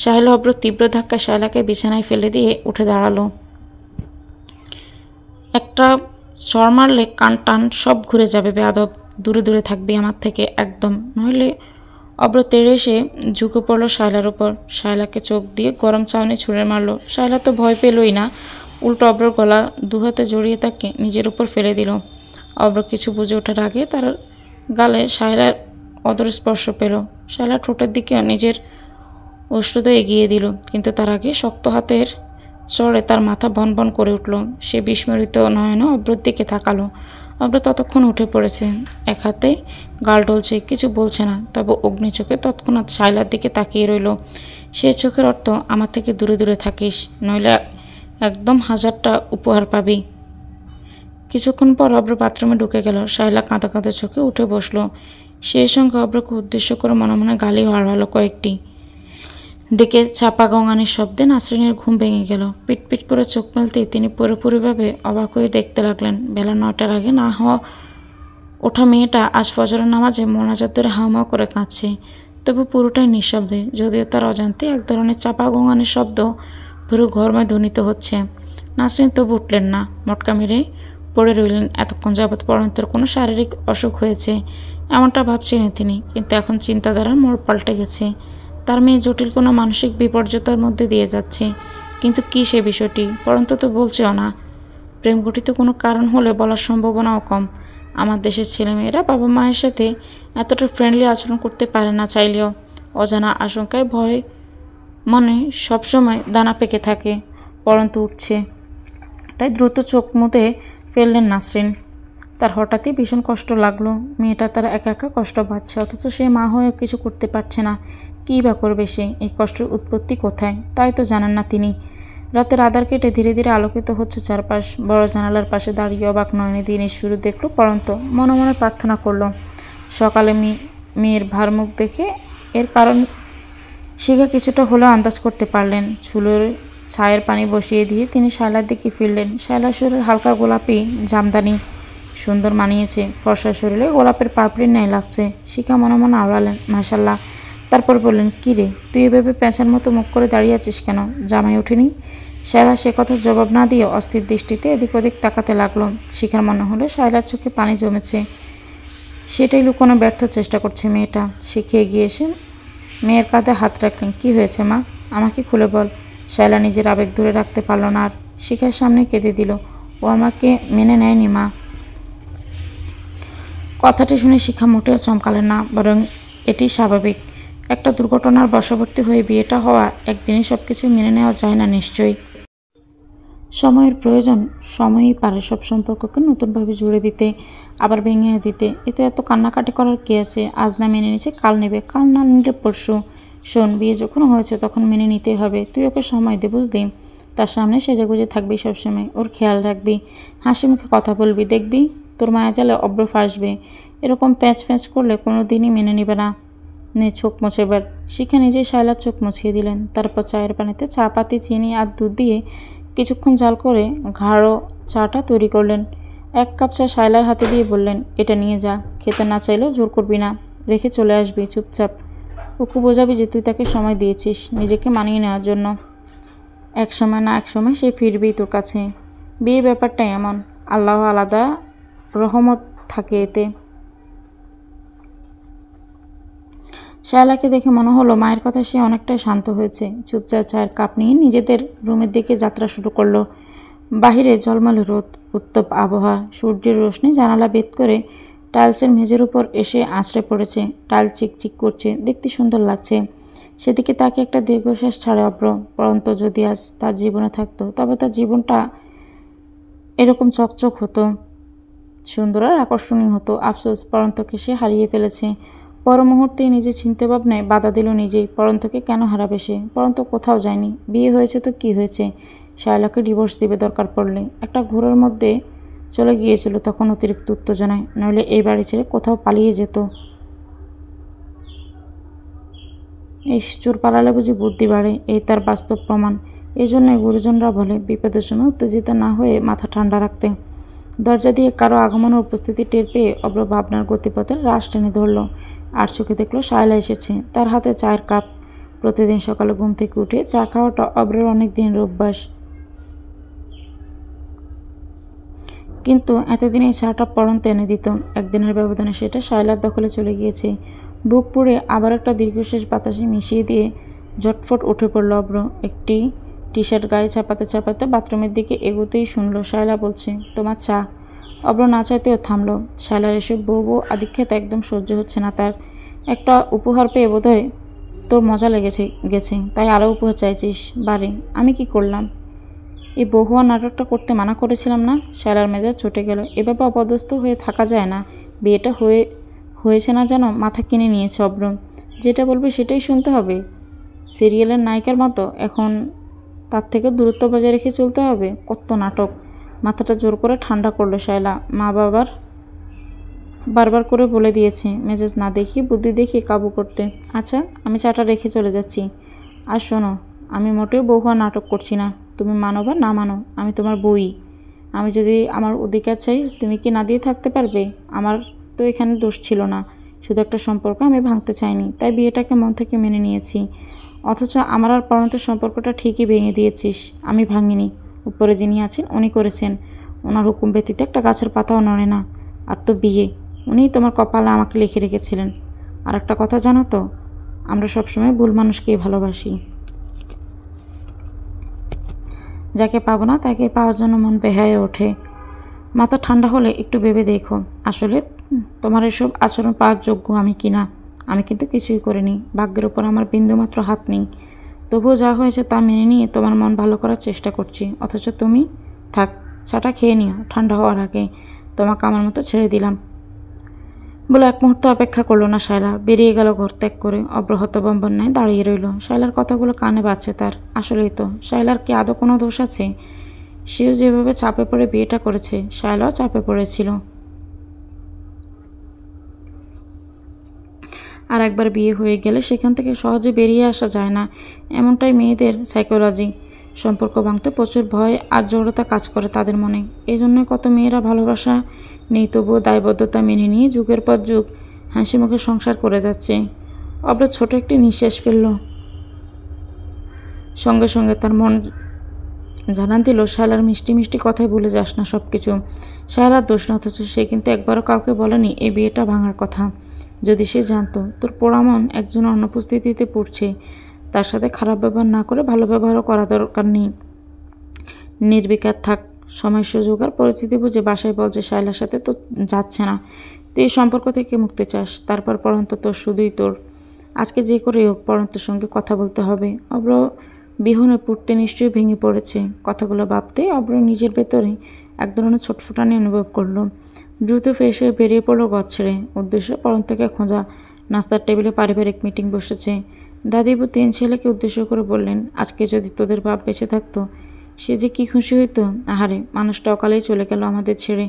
শায়লা অব্র তীব্র ধাক্কায় শায়লাকে বিছানায় ফেলে দিয়ে উঠে দাঁড়ালো। একটা চড় মারলে কান টান সব ঘুরে যাবে বেয়াদব, দূরে থাকবি আমার থেকে একদম, নইলে। অব্র তেড়ে এসে ঝুঁকে পড়ল শায়লার উপর। শায়লাকে চোখ দিয়ে গরম চাউনি ছুঁড়ে মারল। শায়লা তো ভয় পেলই না, উল্টো অব্রর গলা দুহাতে জড়িয়ে তাকে নিজের উপর ফেলে দিল। অব্র কিছু বুঝে ওঠার আগে তার গালে শায়লার অদর স্পর্শ পেল। শায়লা ঠোঁটের দিকে নিজের অশ্রুত এগিয়ে দিল, কিন্তু তার আগে শক্ত হাতের চড়ে তার মাথা বনবন করে উঠল। সে বিস্মরিত নয়নে অব্রর দিকে তাকালো। অব্র ততক্ষণ উঠে পড়েছে, এক হাতে গাল ডলছে, কিছু বলছে না, তবে অগ্নি চোখে তৎক্ষণাৎ শায়লার দিকে তাকিয়ে রইল। সে চোখের অর্থ, আমার থেকে দূরে থাকিস, নইলে একদম 1000টা উপহার পাবি। কিছুক্ষণ পর অব্র বাথরুমে ঢুকে গেল। শায়লা কাঁদা কাঁদা চোখে উঠে বসলো। সেই সঙ্গে অব্রকে উদ্দেশ্য করে মনে মনে গালি হারবালো কয়েকটি। দিকে চাপা গঙানির শব্দে নাসরিনের ঘুম ভেঙে গেল। পিটপিট করে চোখ মেলতেই তিনি পুরোপুরিভাবে অবাক হয়ে দেখতে লাগলেন বেলা 9টার আগে না হওয়া ওঠা মেয়েটা আজ ফজরের নামাজে মোনাজাত ধরে হাউমাউ করে কাঁদছে, তবু পুরোটাই নিঃশব্দে, যদিও তার অজান্তে এক ধরনের চাপা গঙানির শব্দ পুরো ঘরময় ধ্বনিত হচ্ছে। নাসরিন তবু উঠলেন না, মটকা মেরে পড়ে রইলেন। এতক্ষণ যাবৎ পরন্তর কোনো শারীরিক অসুখ হয়েছে এমনটা ভাবছিলেন তিনি, কিন্তু এখন চিন্তাধারার মোড় পাল্টে গেছে। তার মেয়ে জটিল কোনো মানসিক বিপর্যতার মধ্যে দিয়ে যাচ্ছে, কিন্তু কী সে বিষয়টি পরন্ত তো বলছেও না। প্রেম ঘটিত কোনো কারণ হলে বলার সম্ভাবনাও কম। আমার দেশের ছেলেমেয়েরা বাবা মায়ের সাথে এতটা ফ্রেন্ডলি আচরণ করতে পারে না চাইলেও। অজানা আশঙ্কায় ভয় মনে সবসময় দানা পেকে থাকে। পরন্ত উঠছে, তাই দ্রুত চোখ মুদে ফেললেন নাসরিন। তার হঠাৎই ভীষণ কষ্ট লাগলো। মেয়েটা তার একা একা কষ্ট পাচ্ছে, অথচ সে মা হয়ে কিছু করতে পারছে না। কী বা করবে সে? এই কষ্টের উৎপত্তি কোথায় তাই তো জানেন না তিনি। রাতের আধার কেটে ধীরে ধীরে আলোকিত হচ্ছে চারপাশ। বড় জানালার পাশে দাঁড়িয়ে অবাক নয়নে দিনের শুরু দেখলো পরন্ত। মনে মনে প্রার্থনা করলো সকালে মেয়ের ভার মুখ দেখে এর কারণ শিখা কিছুটা হলেও আন্দাজ করতে পারলেন। চুলোর ছায়ের পানি বসিয়ে দিয়ে তিনি শায়লার দিকে ফিরলেন। শায়লার শরীর হালকা গোলাপি জামদানি, সুন্দর মানিয়েছে। ফর্সা শরীরে গোলাপের পাপড়ির ন্যায় লাগছে। শিখা মনে মনে আওড়ালেন মাশাল্লাহ। তারপর বললেন, কী রে, তুই এভাবে প্যাঁচার মতো মুখ করে দাঁড়িয়ে আছিস কেন? জামাই ওঠেনি? শায়লা সে কথার জবাব না দিয়ে অস্থির দৃষ্টিতে এদিক ওদিক তাকাতে লাগলো। শিখার মনে হলো শায়লার চোখে পানি জমেছে, সেটাই লুকোনো ব্যর্থ চেষ্টা করছে মেয়েটা। শিখে এগিয়ে এসে মেয়ের কাঁধে হাত রাখলেন। কি হয়েছে মা, আমাকে খুলে বল। শায়লা নিজের আবেগ ধরে রাখতে পারল না আর, শিখার সামনে কেঁদে দিল। ও আমাকে মেনে নেয়নি মা। কথাটি শুনে শিখা মোটেও চমকালেন না, বরং এটি স্বাভাবিক। একটা দুর্ঘটনার বশবর্তী হয়ে বিয়েটা হওয়া একদিনই সব কিছু মেনে নেওয়া যায় না নিশ্চয়ই। সময়ের প্রয়োজন, সময়ই পারে সব সম্পর্ককে নতুনভাবে জুড়ে দিতে, আবার ভেঙে দিতে। এতে এত কান্নাকাটি করার কী আছে? আজ না মেনে নিচ্ছে কাল নেবে, কাল না নিলে পরশু। শোন, বিয়ে যখন হয়েছে তখন মেনে নিতেই হবে। তুই ওকে সময় দে, বুঝলি? তার সামনে সেজেগুজে থাকবি সবসময়, ওর খেয়াল রাখবি, হাসি মুখে কথা বলবি, দেখবি তোর মায়া জালে অব্র ফাঁসবে। এরকম প্যাঁচ প্যাঁচ করলে কোনো দিনই মেনে নেবে না। নে চোখ মুছেবার। শিখা নিজেই শায়লার চোখ মুছিয়ে দিলেন। তারপর চায়ের পানিতে চা পাতি, চিনি আর দুধ দিয়ে কিছুক্ষণ জাল করে গাঢ় চাটা তৈরি করলেন। 1 কাপ চা শায়লার হাতে দিয়ে বললেন, এটা নিয়ে যা, খেতে না চাইলেও জোর করবি না, রেখে চলে আসবি চুপচাপ। ওকে বোঝাবি যে তুই তাকে সময় দিয়েছিস নিজেকে মানিয়ে নেওয়ার জন্য। এক সময় না এক সময় সে ফিরবেই তোর কাছে। বিয়ে ব্যাপারটা এমন, আল্লাহ আলাদা রহমত থাকে এতে। শায়লাকে দেখে মনে হলো মায়ের কথা সে অনেকটাই শান্ত হয়েছে। চুপচাপ চায়ের কাপ নিয়ে নিজেদের রুমের দিকে যাত্রা শুরু করলো। বাহিরে ঝলমলে রোদ, উত্তপ আবহাওয়া, সূর্যের রোশনি জানালা ভেদ করে টাইলসের মেঝের উপর এসে আছড়ে পড়েছে। টাইল চিকচিক করছে, দেখতে সুন্দর লাগছে। সেদিকে তাকে একটা দীর্ঘশ্বাস ছাড়ে অব্র। পরন্ত যদি আজ তার জীবনে থাকতো, তবে তার জীবনটা এরকম চকচক হতো, সুন্দর আর আকর্ষণীয় হতো। আফসোস, পরন্তকে সে হারিয়ে ফেলেছে। পর মুহূর্তেই নিজের চিন্তা ভাবনায় বাধা দিল নিজেই। পরন্তকে কেন হারাবে সে? পরন্ত কোথাও যায়নি, বিয়ে হয়েছে তো কি হয়েছে? শায়লাকে ডিভোর্স দিবে দরকার পড়লে। একটা ঘোরের মধ্যে চলে গিয়েছিল তখন অতিরিক্ত উত্তেজনায়, নইলে এই বাড়ি ছেড়ে কোথাও পালিয়ে যেত। এই চোর পালালে বুঝি বুদ্ধি বাড়ে, এই তার বাস্তব প্রমাণ। এই জন্যই গুরুজনরা বলে বিপদের সময় উত্তেজিত না হয়ে মাথা ঠান্ডা রাখতে। দরজা দিয়ে কারো আগমনের উপস্থিতি টের পেয়ে অব্র ভাবনার গতিপথের রাশ টেনে ধরল। আর চোখে দেখলো শায়লা এসেছে, তার হাতে চায়ের কাপ। প্রতিদিন সকালে ঘুম থেকে উঠে চা খাওয়াটা অব্রের অনেক দিনের অভ্যাস, কিন্তু এতদিন এই চাটা পরন্ত এনে দিত। একদিনের ব্যবধানে সেটা শায়লার দখলে চলে গিয়েছে। বুক পুড়ে আবার একটা দীর্ঘশ্বাস বাতাসে মিশিয়ে দিয়ে ঝটফট উঠে পড়ল অব্র। একটি টি শার্ট গায়ে চাপাতে চাপাতে বাথরুমের দিকে এগোতেই শুনল শায়লা বলছে, তোমার চা। অব্র না চাইতেও থামল। শায়লার এসব বউ বউ আদিক্ষেত একদম সহ্য হচ্ছে না তার। একটা উপহার পেয়ে বোধহয় তোর মজা গেছে, তাই আরও উপহার চাইছিস? বারে, আমি কি করলাম? এই বহুয়া নাটকটা করতে মানা করেছিলাম না? শায়লার মেজাজ ছুটে গেল। এভাবে অপদস্থ হয়ে থাকা যায় না। বিয়েটা হয়েছে না যেন মাথা কিনে নিয়েছে অব্র। যেটা বলবে সেটাই শুনতে হবে, সিরিয়ালের নায়িকার মতো। এখন তার থেকে দূরত্ব বজায় রেখে চলতে হবে। কত নাটক! মাথাটা জোর করে ঠান্ডা করলো শায়লা। মা বারবার করে বলে দিয়েছে মেজাজ না দেখিয়ে বুদ্ধি দেখিয়ে কাবু করতে। আচ্ছা, আমি চাটা রেখে চলে যাচ্ছি। আর শোনো, আমি মোটেও বউ হওয়ার নাটক করছি না। তুমি মানো বা না মানো, আমি তোমার বউই। আমি যদি আমার অধিকার চাই, তুমি কি না দিয়ে থাকতে পারবে? আমার তো এখানে দোষ ছিল না, শুধু একটা সম্পর্ক আমি ভাঙতে চাইনি, তাই বিয়েটাকে মন থেকে মেনে নিয়েছি। অথচ আমার আর পরন্ত সম্পর্কটা ঠিকই ভেঙে দিয়েছিস। আমি ভাঙিনি, উপরে যিনি আছেন উনি করেছেন। ওনার হুকুম ব্যতীত একটা গাছের পাতাও নড়ে না। আর তো বিয়ে, উনিই তোমার কপালে আমাকে লিখে রেখেছিলেন। আর একটা কথা জানো তো, আমরা সবসময় ভুল মানুষকেই ভালোবাসি। যাকে পাবো না তাকে পাওয়ার জন্য মন বেহায়ে ওঠে। মাথা ঠান্ডা হলে একটু ভেবে দেখো, আসলে তোমার এসব আচরণ পাওয়ার যোগ্য আমি কিনা। আমি কিন্তু কিছুই করিনি, ভাগ্যের উপর আমার বিন্দুমাত্র হাত নেই। তবুও যা হয়েছে তা মেনে নিয়ে তোমার মন ভালো করার চেষ্টা করছি। অথচ তুমি, থাক, চাটা খেয়ে নিও, ঠান্ডা হওয়ার আগে তোমাকে আমার মতো ছেড়ে দিলাম বলে এক মুহূর্ত অপেক্ষা করলো না শায়লা, বেরিয়ে গেল ঘর ত্যাগ করে। অব্র হতবম্বর ন্যায় দাঁড়িয়ে রইল। শায়লার কথাগুলো কানে বাজছে তার। আসলেই তো, শায়লার কি আদৌ কোনো দোষ আছে? সেও যেভাবে চাপে পড়ে বিয়েটা করেছে, শায়লাও চাপে পড়েছিল। আর একবার বিয়ে হয়ে গেলে সেখান থেকে সহজে বেরিয়ে আসা যায় না, এমনটাই মেয়েদের সাইকোলজি। সম্পর্ক ভাঙতে প্রচুর ভয় আর জড়তা কাজ করে তাদের মনে। এই জন্যই কত মেয়েরা ভালোবাসা নেই তবুও দায়বদ্ধতা মেনে নিয়ে যুগের পর যুগ হাসি মুখে সংসার করে যাচ্ছে। অব্র ছোট একটি নিঃশ্বাস ফেলল, সঙ্গে সঙ্গে তার মন জানান দিল, শায়লার মিষ্টি মিষ্টি কথাই ভুলে যাস না সব কিছু। শায়লার দোষ না, অথচ সে কিন্তু একবারও কাউকে বলেনি এই বিয়েটা ভাঙার কথা। যদি সে জানতো তোর পোড়া মন একজন অনুপস্থিতিতে পড়ছে, তার সাথে খারাপ ব্যবহার না করে ভালো ব্যবহারও করা দরকার নেই। নির্বিকার থাক, সময় সুযোগ আর পরিস্থিতি বুঝে বাসায় বল যে শায়লার সাথে তো যাচ্ছে না, তুই এই সম্পর্ক থেকে মুক্তি চাস। তারপর পরন্ত তোর, শুধুই তোর। আজকে যে করেই হোক পরন্তর সঙ্গে কথা বলতে হবে। অব্র বিহনে পড়তে নিশ্চয়ই ভেঙে পড়েছে। কথাগুলো ভাবতে অব্র নিজের ভেতরে এক ধরনের ছটফটানি অনুভব করলো। দ্রুত ফ্রেশ হয়ে বেরিয়ে পড়লো ঘর ছেড়ে। উদ্দেশ্য পরন্তকে খোঁজা। নাস্তার টেবিলে পারিবারিক মিটিং বসেছে। দাদিবু 3 ছেলেকে উদ্দেশ্য করে বললেন, আজকে যদি তোদের বাপ বেঁচে থাকতো সে যে কি খুশি হইতো। আহারে, মানুষটা অকালেই চলে গেল আমাদের ছেড়ে।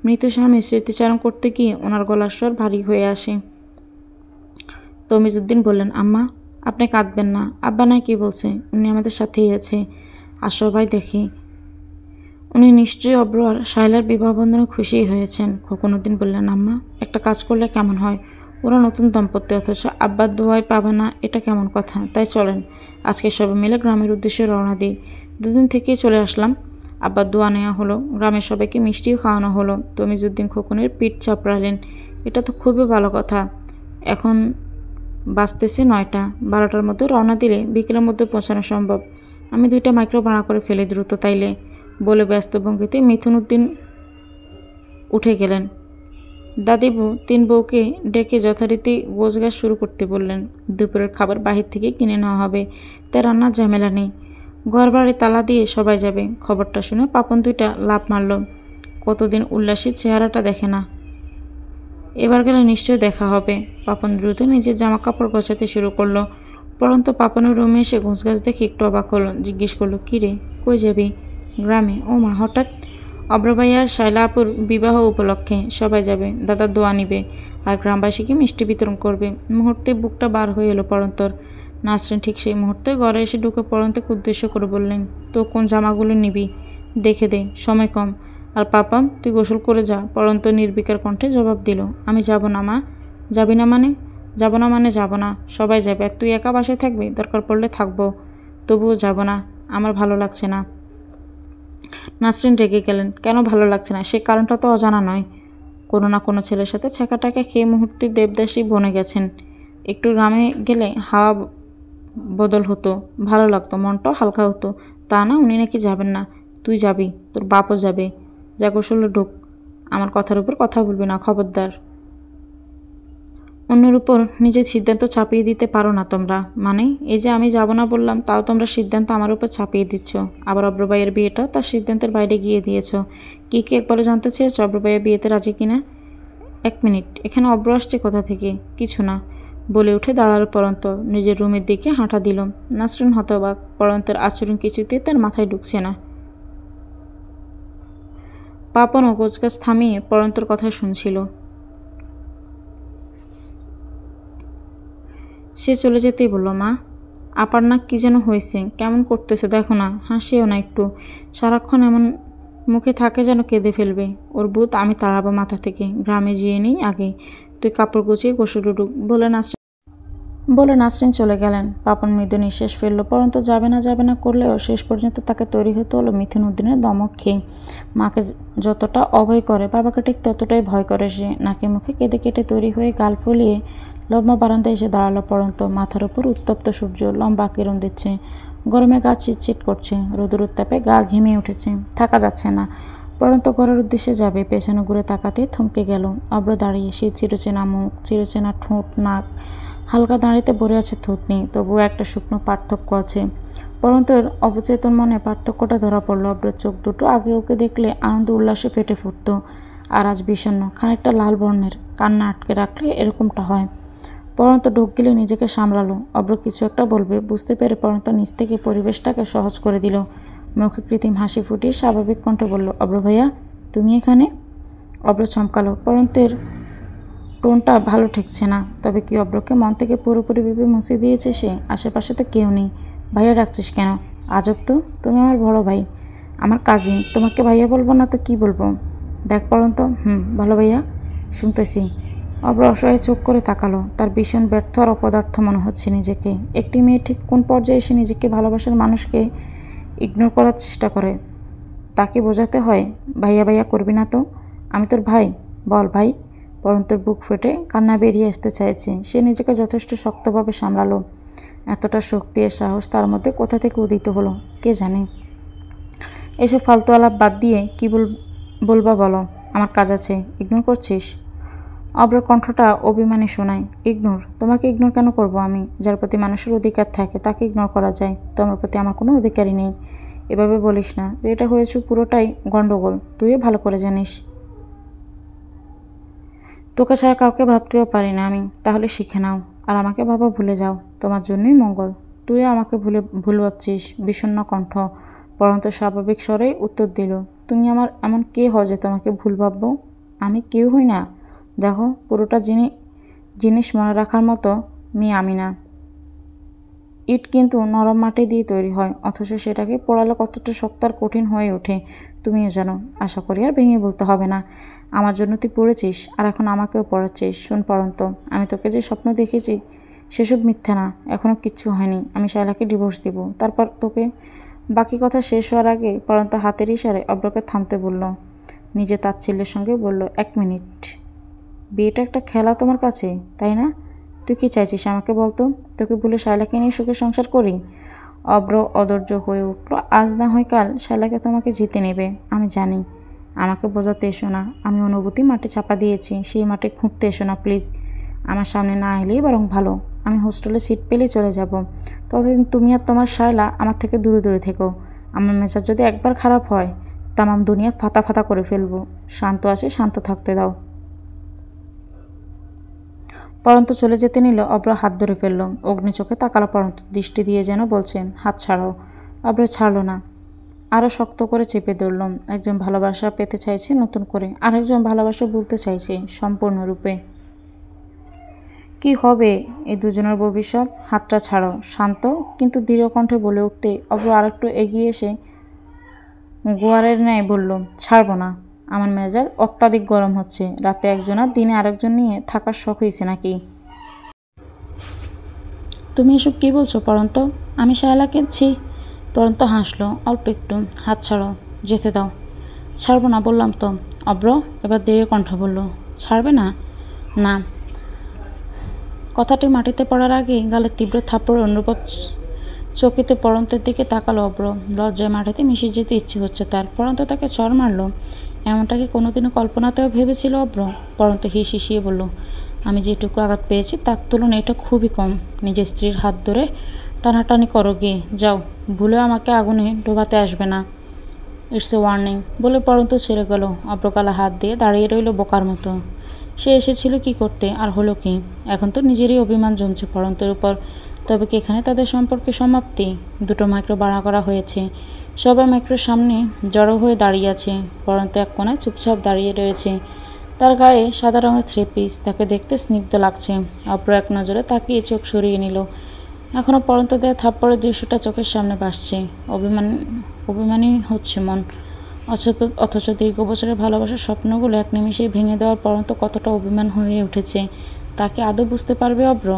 মৃত স্বামী স্মৃতিচারণ করতে গিয়ে ওনার গলার স্বর ভারী হয়ে আসে। তমিজউদ্দিন বললেন, আম্মা আপনি কাঁদবেন না। আব্বা নাই কি বলছে? উনি আমাদের সাথেই আছে, আর সবাই দেখি উনি নিশ্চয়ই অব্র আর শায়লার বিবাহ বন্ধনে খুশিই হয়েছেন। খোকনউদ্দিন বললেন, আম্মা একটা কাজ করলে কেমন হয়? ওরা নতুন দম্পতি, অথচ আব্বার দোয়াই পাবে না, এটা কেমন কথা? তাই চলেন আজকে সবাই মিলে গ্রামের উদ্দেশ্যে রওনা দিই। 2 দিন থেকেই চলে আসলাম। আব্বার দোয়া নেওয়া হলো, গ্রামের সবাইকে মিষ্টিও খাওয়ানো হলো। তমিজউদ্দিন খোকনের পিঠ চাপড়ালেন, এটা তো খুবই ভালো কথা। এখন বাজতেছে 9টা, 12টার মধ্যে রওনা দিলে বিকেলের মধ্যে পৌঁছানো সম্ভব। আমি 2টা মাইক্রো ভাড়া করে ফেলে দ্রুত তাইলে, বলে ব্যস্ত ভঙ্গিতে মিথুনউদ্দিন উঠে গেলেন। দাদিবু 3 বউকে ডেকে যথারীতি গোছগাছ শুরু করতে বললেন। দুপুরের খাবার বাহির থেকে কিনে নেওয়া হবে, তাই রান্নার ঝামেলা নেই। ঘরবাড়ি তালা দিয়ে সবাই যাবে। খবরটা শুনে পাপন 2টা লাফ মারল। কতদিন উল্লাসী চেহারাটা দেখে না, এবার গেলে নিশ্চয়ই দেখা হবে। পাপন দ্রুত নিজের জামা কাপড় গোছাতে শুরু করলো। পরন্ত পাপনের রুমে এসে গোছগাছ দেখে একটু অবাক হলো। জিজ্ঞেস করলো, কী রে, কই যাবি? গ্রামে। ও মা, হঠাৎ? অব্রভাইয়া শায়লা আপুর বিবাহ উপলক্ষে সবাই যাবে, দাদার দোয়া নিবে আর গ্রামবাসীকে মিষ্টি বিতরণ করবে। মুহূর্তে বুকটা বার হয়ে এলো পরন্তর। নাসরিন ঠিক সেই মুহূর্তে ঘরে এসে ঢুকে পরন্তকে উদ্দেশ্য করে বললেন, তো কোন জামাগুলো নিবি? দেখে দে, সময় কম। আর পাপন, তুই গোসল করে যা। পরন্ত নির্বিকার কণ্ঠে জবাব দিল, আমি যাব না মা। যাবি না মানে? যাব না মানে যাব না, সবাই যাবে আর তুই একা বাসায় থাকবি? দরকার পড়লে থাকবো, তবুও যাব না, আমার ভালো লাগছে না। নাসরিন রেগে গেলেন, কেন ভালো লাগছে না? সে কারণটা তো অজানা নয়। কোনো না কোনো ছেলের সাথে ছেঁকাটাকে খেয়ে মুহূর্তে দেবদাসী বনে গেছেন। একটু গ্রামে গেলে হাওয়া বদল হতো, ভালো লাগতো, মনটাও হালকা হতো। তা না, উনি নাকি যাবেন না। তুই যাবি, তোর বাপও যাবে। যা গোসলে ঢুক, আমার কথার উপর কথা বলবি না, খবরদার। অন্যের উপর নিজের সিদ্ধান্ত চাপিয়ে দিতে পারো না তোমরা। মানে এই যে আমি যাব না বললাম, তাও তোমরা সিদ্ধান্ত আমার উপর চাপিয়ে দিচ্ছ। আবার অব্রভাইয়ের বিয়েটাও তার সিদ্ধান্তের বাইরে গিয়ে দিয়েছ। কি একবারও জানতে চেয়েছ অব্রভাইয়ের বিয়েতে রাজি কিনা? 1 মিনিট, এখানে অব্র আসছে কোথা থেকে? কিছু না, বলে উঠে দাঁড়ালো পরন্ত। নিজের রুমের দিকে হাঁটা দিল। নাসরিন হতবাক, পরন্তের আচরণ কিছুতেই তার মাথায় ঢুকছে না। পাপনও গোছগাছ থামিয়ে পরন্তর কথা শুনছিল। সে চলে যেতেই বলল, মা, আপার নাক কী যেন হয়েছে, কেমন করতেছে দেখো না, হাসিও না একটু, সারাক্ষণ এমন মুখে থাকে যেন কেঁদে ফেলবে। ওর ভূত আমি তাড়াবো মাথা থেকে, গ্রামে যেয়ে নেই আগে, তুই কাপড় গুছিয়ে গোসল উঠুক বলে নাসরিন চলে গেলেন। পাপন মৃদু নিঃশ্বাস ফেলল। পরন্ত যাবে না করলেও শেষ পর্যন্ত তাকে তৈরি হতে হলো মিথুন উদ্দিনের দমক খেয়ে। মাকে যতটা অভয় করে বাবাকে ঠিক ততটাই ভয় করে সে। নাকে মুখে কেঁদে কেটে তৈরি হয়ে গাল ফুলিয়ে লম্বা বারান্দায় এসে দাঁড়ালো পরন্ত। মাথার উপর উত্তপ্ত সূর্য লম্বা কিরণ দিচ্ছে, গরমে গা চিটচিট করছে, রোদের উত্তাপে গা ঘেমে উঠেছে, থাকা যাচ্ছে না। পরন্ত ঘরের উদ্দেশ্যে যাবে, পেছনে ঘুরে তাকাতে থমকে গেল। অব্র দাঁড়িয়ে, সে চিরচেনা মুখ, চিরচেনা ঠোঁট, নাক, হালকা দাঁড়িতে পড়ে আছে থুতনি, তবুও একটা শুকনো পার্থক্য আছে। পরন্তর অবচেতন মনে পার্থক্যটা ধরা পড়ল। অব্রের চোখ দুটো আগে ওকে দেখলে আনন্দ উল্লাসে ফেটে ফুটত, আর আজ বিষণ্ণ, খানিকটা লাল বর্ণের। কান্না আটকে রাখলে এরকমটা হয়। পরন্ত ঢোক গিলে নিজেকে সামলালো। অব্র কিছু একটা বলবে বুঝতে পেরে পরন্ত নিজ থেকে পরিবেশটাকে সহজ করে দিল। মুখে কৃত্রিম হাসি ফুটিয়ে স্বাভাবিক কণ্ঠে বলল, অব্র ভাইয়া, তুমি এখানে? অব্র চমকালো। পরন্তের টোনটা ভালো ঠেকছে না। তবে কি অব্রকে মন থেকে পুরোপুরি ভেবে মুছে দিয়েছে সে? আশেপাশে তো কেউ নেই। ভাইয়া ডাকছিস কেন? আজব তো, তুমি আমার বড় ভাই, আমার কাজিন, তোমাকে ভাইয়া বলবো না তো কি বলবো? দেখ পরন্ত, ভালো ভাইয়া, শুনতেছি। অব্র অসহায় চোখ করে তাকালো। তার ভীষণ ব্যর্থ আর অপদার্থ মনে হচ্ছে নিজেকে। একটি মেয়ে ঠিক কোন পর্যায়ে এসে নিজেকে ভালোবাসার মানুষকে ইগনোর করার চেষ্টা করে, তাকে বোঝাতে হয় ভাইয়া ভাইয়া করবি না তো, আমি তোর ভাই, বল ভাই। পরন্তর বুক ফেটে কান্না বেরিয়ে আসতে চাইছে। সে নিজেকে যথেষ্ট শক্তভাবে সামলালো। এতটা শক্তি আর সাহস তার মধ্যে কোথা থেকে উদিত হলো কে জানে। এসব ফালতু আলাপ বাদ দিয়ে কি বলবা বলো, আমার কাজ আছে। ইগনোর করছিস? অব্রের কণ্ঠটা অভিমানী শোনায়। ইগনোর? তোমাকে ইগনোর কেন করব আমি? যার প্রতি মানুষের অধিকার থাকে তাকে ইগনোর করা যায়, তোমার প্রতি আমার কোনো অধিকারই নেই। এভাবে বলিস না, যে এটা হয়েছে পুরোটাই গণ্ডগোল, তুইও ভালো করে জানিস। তোকে ছাড়া কাউকে ভাবতেও পারি না আমি। তাহলে শিখে নাও, আর আমাকে ভাবা ভুলে যাও, তোমার জন্যই মঙ্গল। তুইও আমাকে ভুল ভাবছিস? বিষণ্ণ কণ্ঠ। পরন্ত স্বাভাবিক স্বরেই উত্তর দিল, তুমি আমার এমন কে হও যে তোমাকে ভুল ভাববো? আমি কেউ হই না। দেখো, পুরোটা জিনিস মনে রাখার মতো মেয়ে আমি না। ইট কিন্তু নরম মাটি দিয়ে তৈরি হয়, অথচ সেটাকে পোড়ালে কতটা শক্ত আর কঠিন হয়ে ওঠে তুমিও জানো। আশা করি আর ভেঙে বলতে হবে না। আমার জন্য তুই পড়েছিস, আর এখন আমাকেও পড়াচ্ছিস। শোন পরন্ত, আমি তোকে যে স্বপ্ন দেখেছি সেসব মিথ্যা না। এখনও কিচ্ছু হয়নি। আমি শায়লাকে ডিভোর্স দিব, তারপর তোকে। বাকি কথা শেষ হওয়ার আগে পরন্ত হাতের ইশারায় অব্রকে থামতে বলল। নিজে তাচ্ছিল্যের সঙ্গে বলল, 1 মিনিট। বিয়েটা একটা খেলা তোমার কাছে, তাই না? তুই কি চাইছিস আমাকে বলতো? তোকে ভুলে শায়লাকে নিয়ে সুখে সংসার করি? অব্র অধৈর্য হয়ে উঠল। আজ না হয় কাল শায়লাকে তোমাকে জিতে নেবে, আমি জানি। আমাকে বোঝাতে এসো না, আমি অনুভূতি মাঠে চাপা দিয়েছি, সেই মাঠে খুঁড়তে এসো না প্লিজ। আমার সামনে না এলেই বরং ভালো। আমি হোস্টেলে সিট পেলেই চলে যাব। ততদিন তুমি আর তোমার শায়লা আমার থেকে দূরে দূরে থেকো। আমার মেজাজ যদি একবার খারাপ হয়, তামাম দুনিয়া ফাতা ফাতা করে ফেলবো। শান্ত আছে, শান্ত থাকতে দাও। পরন্ত চলে যেতে নিল। অব্র হাত ধরে ফেলল। অগ্নি চোখে তাকালো পরন্ত, দৃষ্টি দিয়ে যেন বলছেন, হাত ছাড়াও। অব্র ছাড়ল না, আরও শক্ত করে চেপে ধরল। একজন ভালোবাসা পেতে চাইছে নতুন করে, আরেকজন ভালোবাসা বলতে চাইছে সম্পূর্ণরূপে। কি হবে এই দুজনের ভবিষ্যৎ? হাতটা ছাড়ো। শান্ত কিন্তু দৃঢ় কণ্ঠে বলে উঠতে অব্র আরেকটু এগিয়ে এসে গোয়ারের ন্যায় বলল, ছাড়বো না। আমার মেজাজ অত্যাধিক গরম হচ্ছে। রাতে একজন আর দিনে আরেকজন নিয়ে থাকার শখ হয়েছে নাকি? তুমি এসব কী বলছো পরন্ত? আমি শায়লাকে ছি। পরন্ত হাসলো অল্প একটু। হাত ছাড়ো, যেতে দাও। ছাড়বো না বললাম তো। অব্র এবার দৃঢ় কণ্ঠ বলল, ছাড়বে না? না। কথাটি মাটিতে পড়ার আগে গালে তীব্র থাপ্পড় অনুভব। চকিতে পরন্তের দিকে তাকালো অব্র। লজ্জায় মাটিতে মিশে যেতে ইচ্ছে হচ্ছে তার। পরন্ত তাকে চড় মারল, এমনটা কি কোনোদিনও কল্পনাতেও ভেবেছিল অব্র? পরন্ত হিসিয়ে বলল, আমি যেটুকু আঘাত পেয়েছি তার তুলনায় এটা খুবই কম। নিজের স্ত্রীর হাত ধরে টানাটানি করো গিয়ে, যাও। ভুলেও আমাকে আগুনে ডোবাতে আসবে না। ইটস এ ওয়ার্নিং বলে পরন্ত ছেড়ে গেল। অব্রকালা হাত দিয়ে দাঁড়িয়ে রইল বোকার মতো। সে এসেছিল কি করতে, আর হলো কি? এখন তো নিজেরই অভিমান জমছে পরন্তের উপর। তবে কি এখানে তাদের সম্পর্কে সমাপ্তি? দুটো মাইক্রো ভাড়া করা হয়েছে। সবাই মাইক্রোর সামনে জড়ো হয়ে দাঁড়িয়ে আছে। পরন্ত এক কোণায় চুপচাপ দাঁড়িয়ে রয়েছে। তার গায়ে সাদা রঙের থ্রি পিস, তাকে দেখতে স্নিগ্ধ লাগছে। অব্র এক নজরে তাকিয়ে চোখ সরিয়ে নিল। এখনও পরন্ত দেয়া থাপ্পড়ের দৃশ্যটা চোখের সামনে ভাসছে। অভিমানী হচ্ছে মন। অথচ দীর্ঘ বছরের ভালোবাসার স্বপ্নগুলো এক নিমিষেই ভেঙে দেওয়ার পরন্ত কতটা অভিমান হয়ে উঠেছে তাকে আদৌ বুঝতে পারবে অব্র?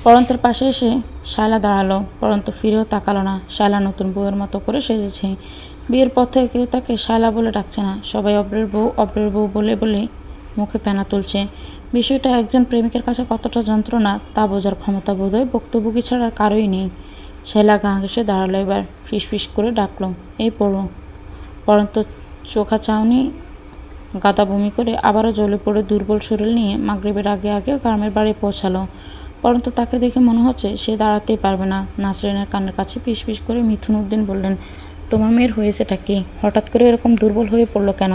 পরন্তের পাশে এসে শায়লা দাঁড়ালো। পরন্ত ফিরেও তাকালো না। শায়লা নতুন বউয়ের মতো করে সেজেছে। বিয়ের পর থেকে কেউ তাকে শায়লা বলে ডাকছে না। সবাই অব্রের বউ বলে বলে মুখে ফেনা তুলছে। বিষয়টা একজন প্রেমিকের কাছে কতটা যন্ত্রণা তা বোঝার ক্ষমতা বোধহয় ভুক্তভোগী ছাড়া আর কারোই নেই। শায়লা গা ঘেঁষে দাঁড়ালো। এবার ফিসফিস করে ডাকলো, এই পড়ো। পরন্ত চোখা চাউনি গাদা বমি করে আবারও জ্বলে পড়ে দুর্বল শরীর নিয়ে মাগরিবের আগে আগে গ্রামের বাড়ি পৌঁছালো। পরন্তু তাকে দেখে মনে হচ্ছে সে দাঁড়াতেই পারবে না। নাসরিনের কানের কাছে ফিসফিস করে মিথুন উদ্দিন বললেন, তোমার মেয়ের হয়েছেটা কি? হঠাৎ করে এরকম দুর্বল হয়ে পড়লো কেন?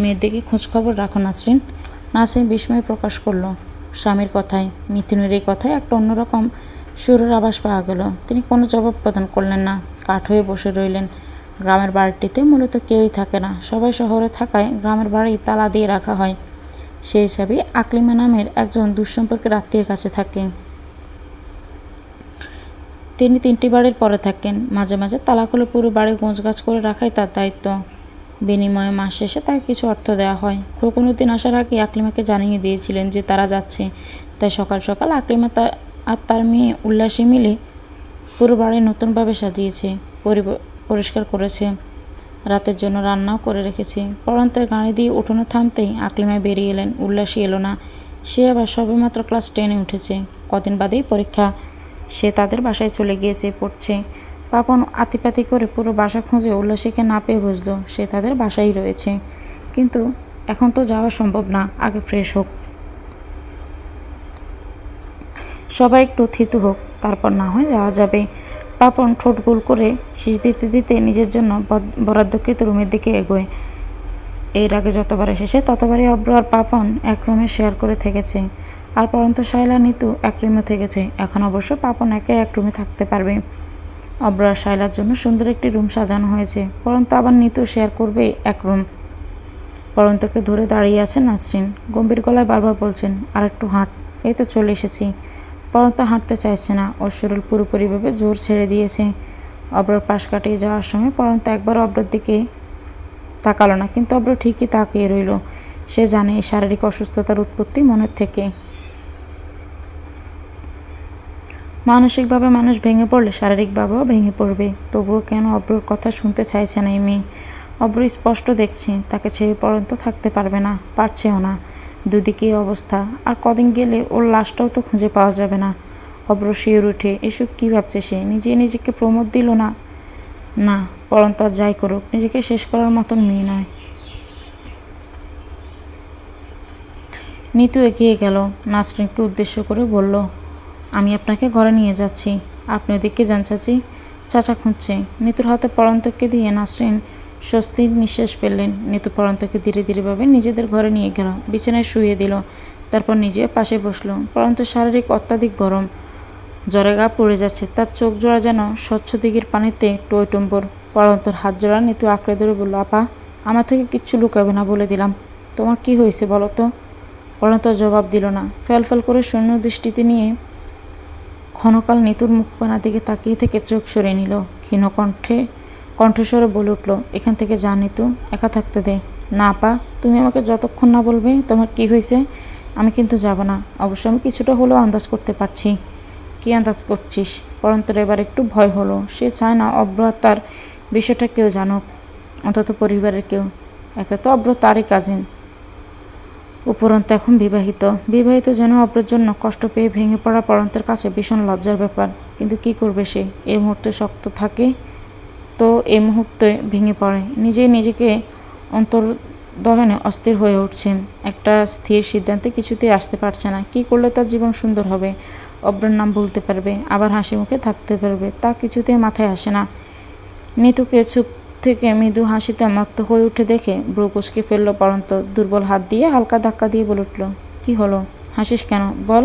মেয়ের দিকে খোঁজখবর রাখো নাসরিন। নাসরিন বিস্ময় প্রকাশ করলো স্বামীর কথায়। মিথুনের এই কথায় একটা অন্যরকম সুরের আভাস পাওয়া গেল। তিনি কোনো জবাব প্রদান করলেন না। কাঠ হয়ে বসে রইলেন। গ্রামের বাড়িটিতে মূলত কেউই থাকে না। সবাই শহরে থাকায় গ্রামের বাড়ি তালা দিয়ে রাখা হয়। সেই হিসাবে আকলিমা নামের একজন দুঃসম্পর্কের আত্মীয়ের কাছে থাকে। তিনি 3টি বাড়ির পরে থাকেন। মাঝে মাঝে তালা খুলে পুরো বাড়ি গোছগাছ করে রাখাই তার দায়িত্ব। বিনিময়ে মাস শেষে তাকে কিছু অর্থ দেওয়া হয়। খোকনুদ্দিন আসার আগে আকলিমাকে জানিয়ে দিয়েছিলেন যে তারা যাচ্ছে। তাই সকাল সকাল আকলিমা আর তার মেয়ে উল্লাসী মিলে পুরো বাড়ি নতুনভাবে সাজিয়েছে, পরিষ্কার করেছে। রাতের জন্য রান্নাও করে রেখেছে। পরন্তের গাড়ি দিয়ে উঠোনে থামতেই আকলিমায় বেরিয়ে এলেন। উল্লাসী এলো না। সে আবার সবেমাত্র ক্লাস 10-এ উঠেছে। কদিন বাদেই পরীক্ষা। সে তাদের বাসায় চলে গিয়েছে, পড়ছে। পাপন আতিপাতি করে পুরো বাসা খুঁজে উল্লাসীকে না পেয়ে বুঝলো সে তাদের বাসায় রয়েছে। কিন্তু এখন তো যাওয়া সম্ভব না, আগে ফ্রেশ হোক, সবাই একটু থিতু হোক, তারপর না হয় যাওয়া যাবে। পাপন ঠোঁট গোল করে শীষ দিতে দিতে নিজের জন্য বরাদ্দকৃত রুমের দিকে এগোয়। এর আগে যতবার এসেছে ততবারই অব্র আর পাপন এক রুমে শেয়ার করে থেকেছে। আর পরন্ত শায়লা নিতু এক রুমে থেকেছে। এখন অবশ্য পাপন একে এক রুমে থাকতে পারবে। অব্র আর শায়লার জন্য সুন্দর একটি রুম সাজানো হয়েছে। পরন্তু আবার নিতু শেয়ার করবে এক রুম। পরন্তকে ধরে দাঁড়িয়ে আছেন নাসরিন। গম্ভীর গলায় বারবার বলছেন, আর একটু হাঁট, এই তো চলে এসেছি। পরন্ত হাঁটতে চাইছে না। ওর শরীর পুরোপুরিভাবে জোর ছেড়ে দিয়েছে। অব্রর পাশ কাটিয়ে যাওয়ার সময় পরন্ত একবার অব্রর দিকে তাকালো না, কিন্তু অব্র ঠিকই তাকিয়ে রইল। সে জানে এই শারীরিক অসুস্থতার উৎপত্তি মনের থেকে। মানসিকভাবে মানুষ ভেঙে পড়লে শারীরিকভাবেও ভেঙে পড়বে। তবুও কেন অব্রর কথা শুনতে চাইছে না এই মেয়ে? অব্র স্পষ্ট দেখছে তাকে ছেড়ে পরন্ত থাকতে পারবে না, পারছেও না। দুদিকে অবস্থা। আর কদিন গেলে ওর লাশটাও তো খুঁজে পাওয়া যাবে না। অব্র শিওর উঠে এসব কী ভাবছে সে? নিজেকে প্রমোদ দিল না। না, পরন্ত আর যাই করুক, নিজেকে শেষ করার মতন মেয়ে নয়। নিতু এগিয়ে গেল। নাসরিনকে উদ্দেশ্য করে বলল, আমি আপনাকে ঘরে নিয়ে যাচ্ছি, আপনি ওদিকে যান চাচি। চাচা খুঁজছে। নিতুর হাতে পরন্তকে দিয়ে নাসরিন স্বস্তির নিঃশ্বাস ফেললেন। নিতু পরন্তকে ধীরে ধীরেভাবে নিজেদের ঘরে নিয়ে গেল। বিছানায় শুয়ে দিল। তারপর নিজে পাশে বসলো। পরন্ত শারীরিক অত্যাধিক গরম, জ্বরে গা পড়ে যাচ্ছে। তার চোখ জোড়া যেন স্বচ্ছ দিঘির পানিতে টইটম্বর। পরন্তর হাত জোড়া নিতু আঁকড়ে ধরে বলল, আপা, আমার থেকে কিচ্ছু লুকাবে না বলে দিলাম। তোমার কি হয়েছে বলো তো? পরন্ত জবাব দিল না। ফ্যাল করে শূন্য দৃষ্টিতে নিয়ে ক্ষণকাল নিতুর মুখপানার দিকে তাকিয়ে থেকে চোখ সরিয়ে নিল। ক্ষীণ কণ্ঠস্বরে বলে উঠল, এখান থেকে যা নিতু, একা থাকতে দে। না আপা, তুমি আমাকে যতক্ষণ না বলবে তোমার কি হয়েছে আমি কিন্তু যাব না। অবশ্য আমি কিছুটা হলেও আন্দাজ করতে পারছি। কি আন্দাজ করছিস? পরন্তর এবার একটু ভয় হলো। সে চায় না অব্র আর তার বিষয়টা কেউ জানুক, অন্তত পরিবারের কেউ। একে তো অব্র তারই কাজিন, উপরন্ত এখন বিবাহিত যেন অব্রের জন্য কষ্ট পেয়ে ভেঙে পড়া পরন্তের কাছে ভীষণ লজ্জার ব্যাপার। কিন্তু কি করবে সে? এই মুহূর্তে শক্ত থাকে তো এই মুহূর্তে ভেঙে পড়ে। নিজেকে অন্তর্দহনে অস্থির হয়ে উঠছে। একটা স্থির সিদ্ধান্তে কিছুতেই আসতে পারছে না। কি করলে তার জীবন সুন্দর হবে? অব্রের নাম বলতে পারবে, আবার হাসি মুখে থাকতে পারবে, তা কিছুতেই মাথায় আসে না। নিতুকে চুপ থেকে মৃদু হাসিতে মত্ত হয়ে উঠে দেখে ভ্রু কুঁচকে ফেললো পরন্ত। দুর্বল হাত দিয়ে হালকা ধাক্কা দিয়ে বলে উঠল, কি হলো? হাসিস কেন? বল,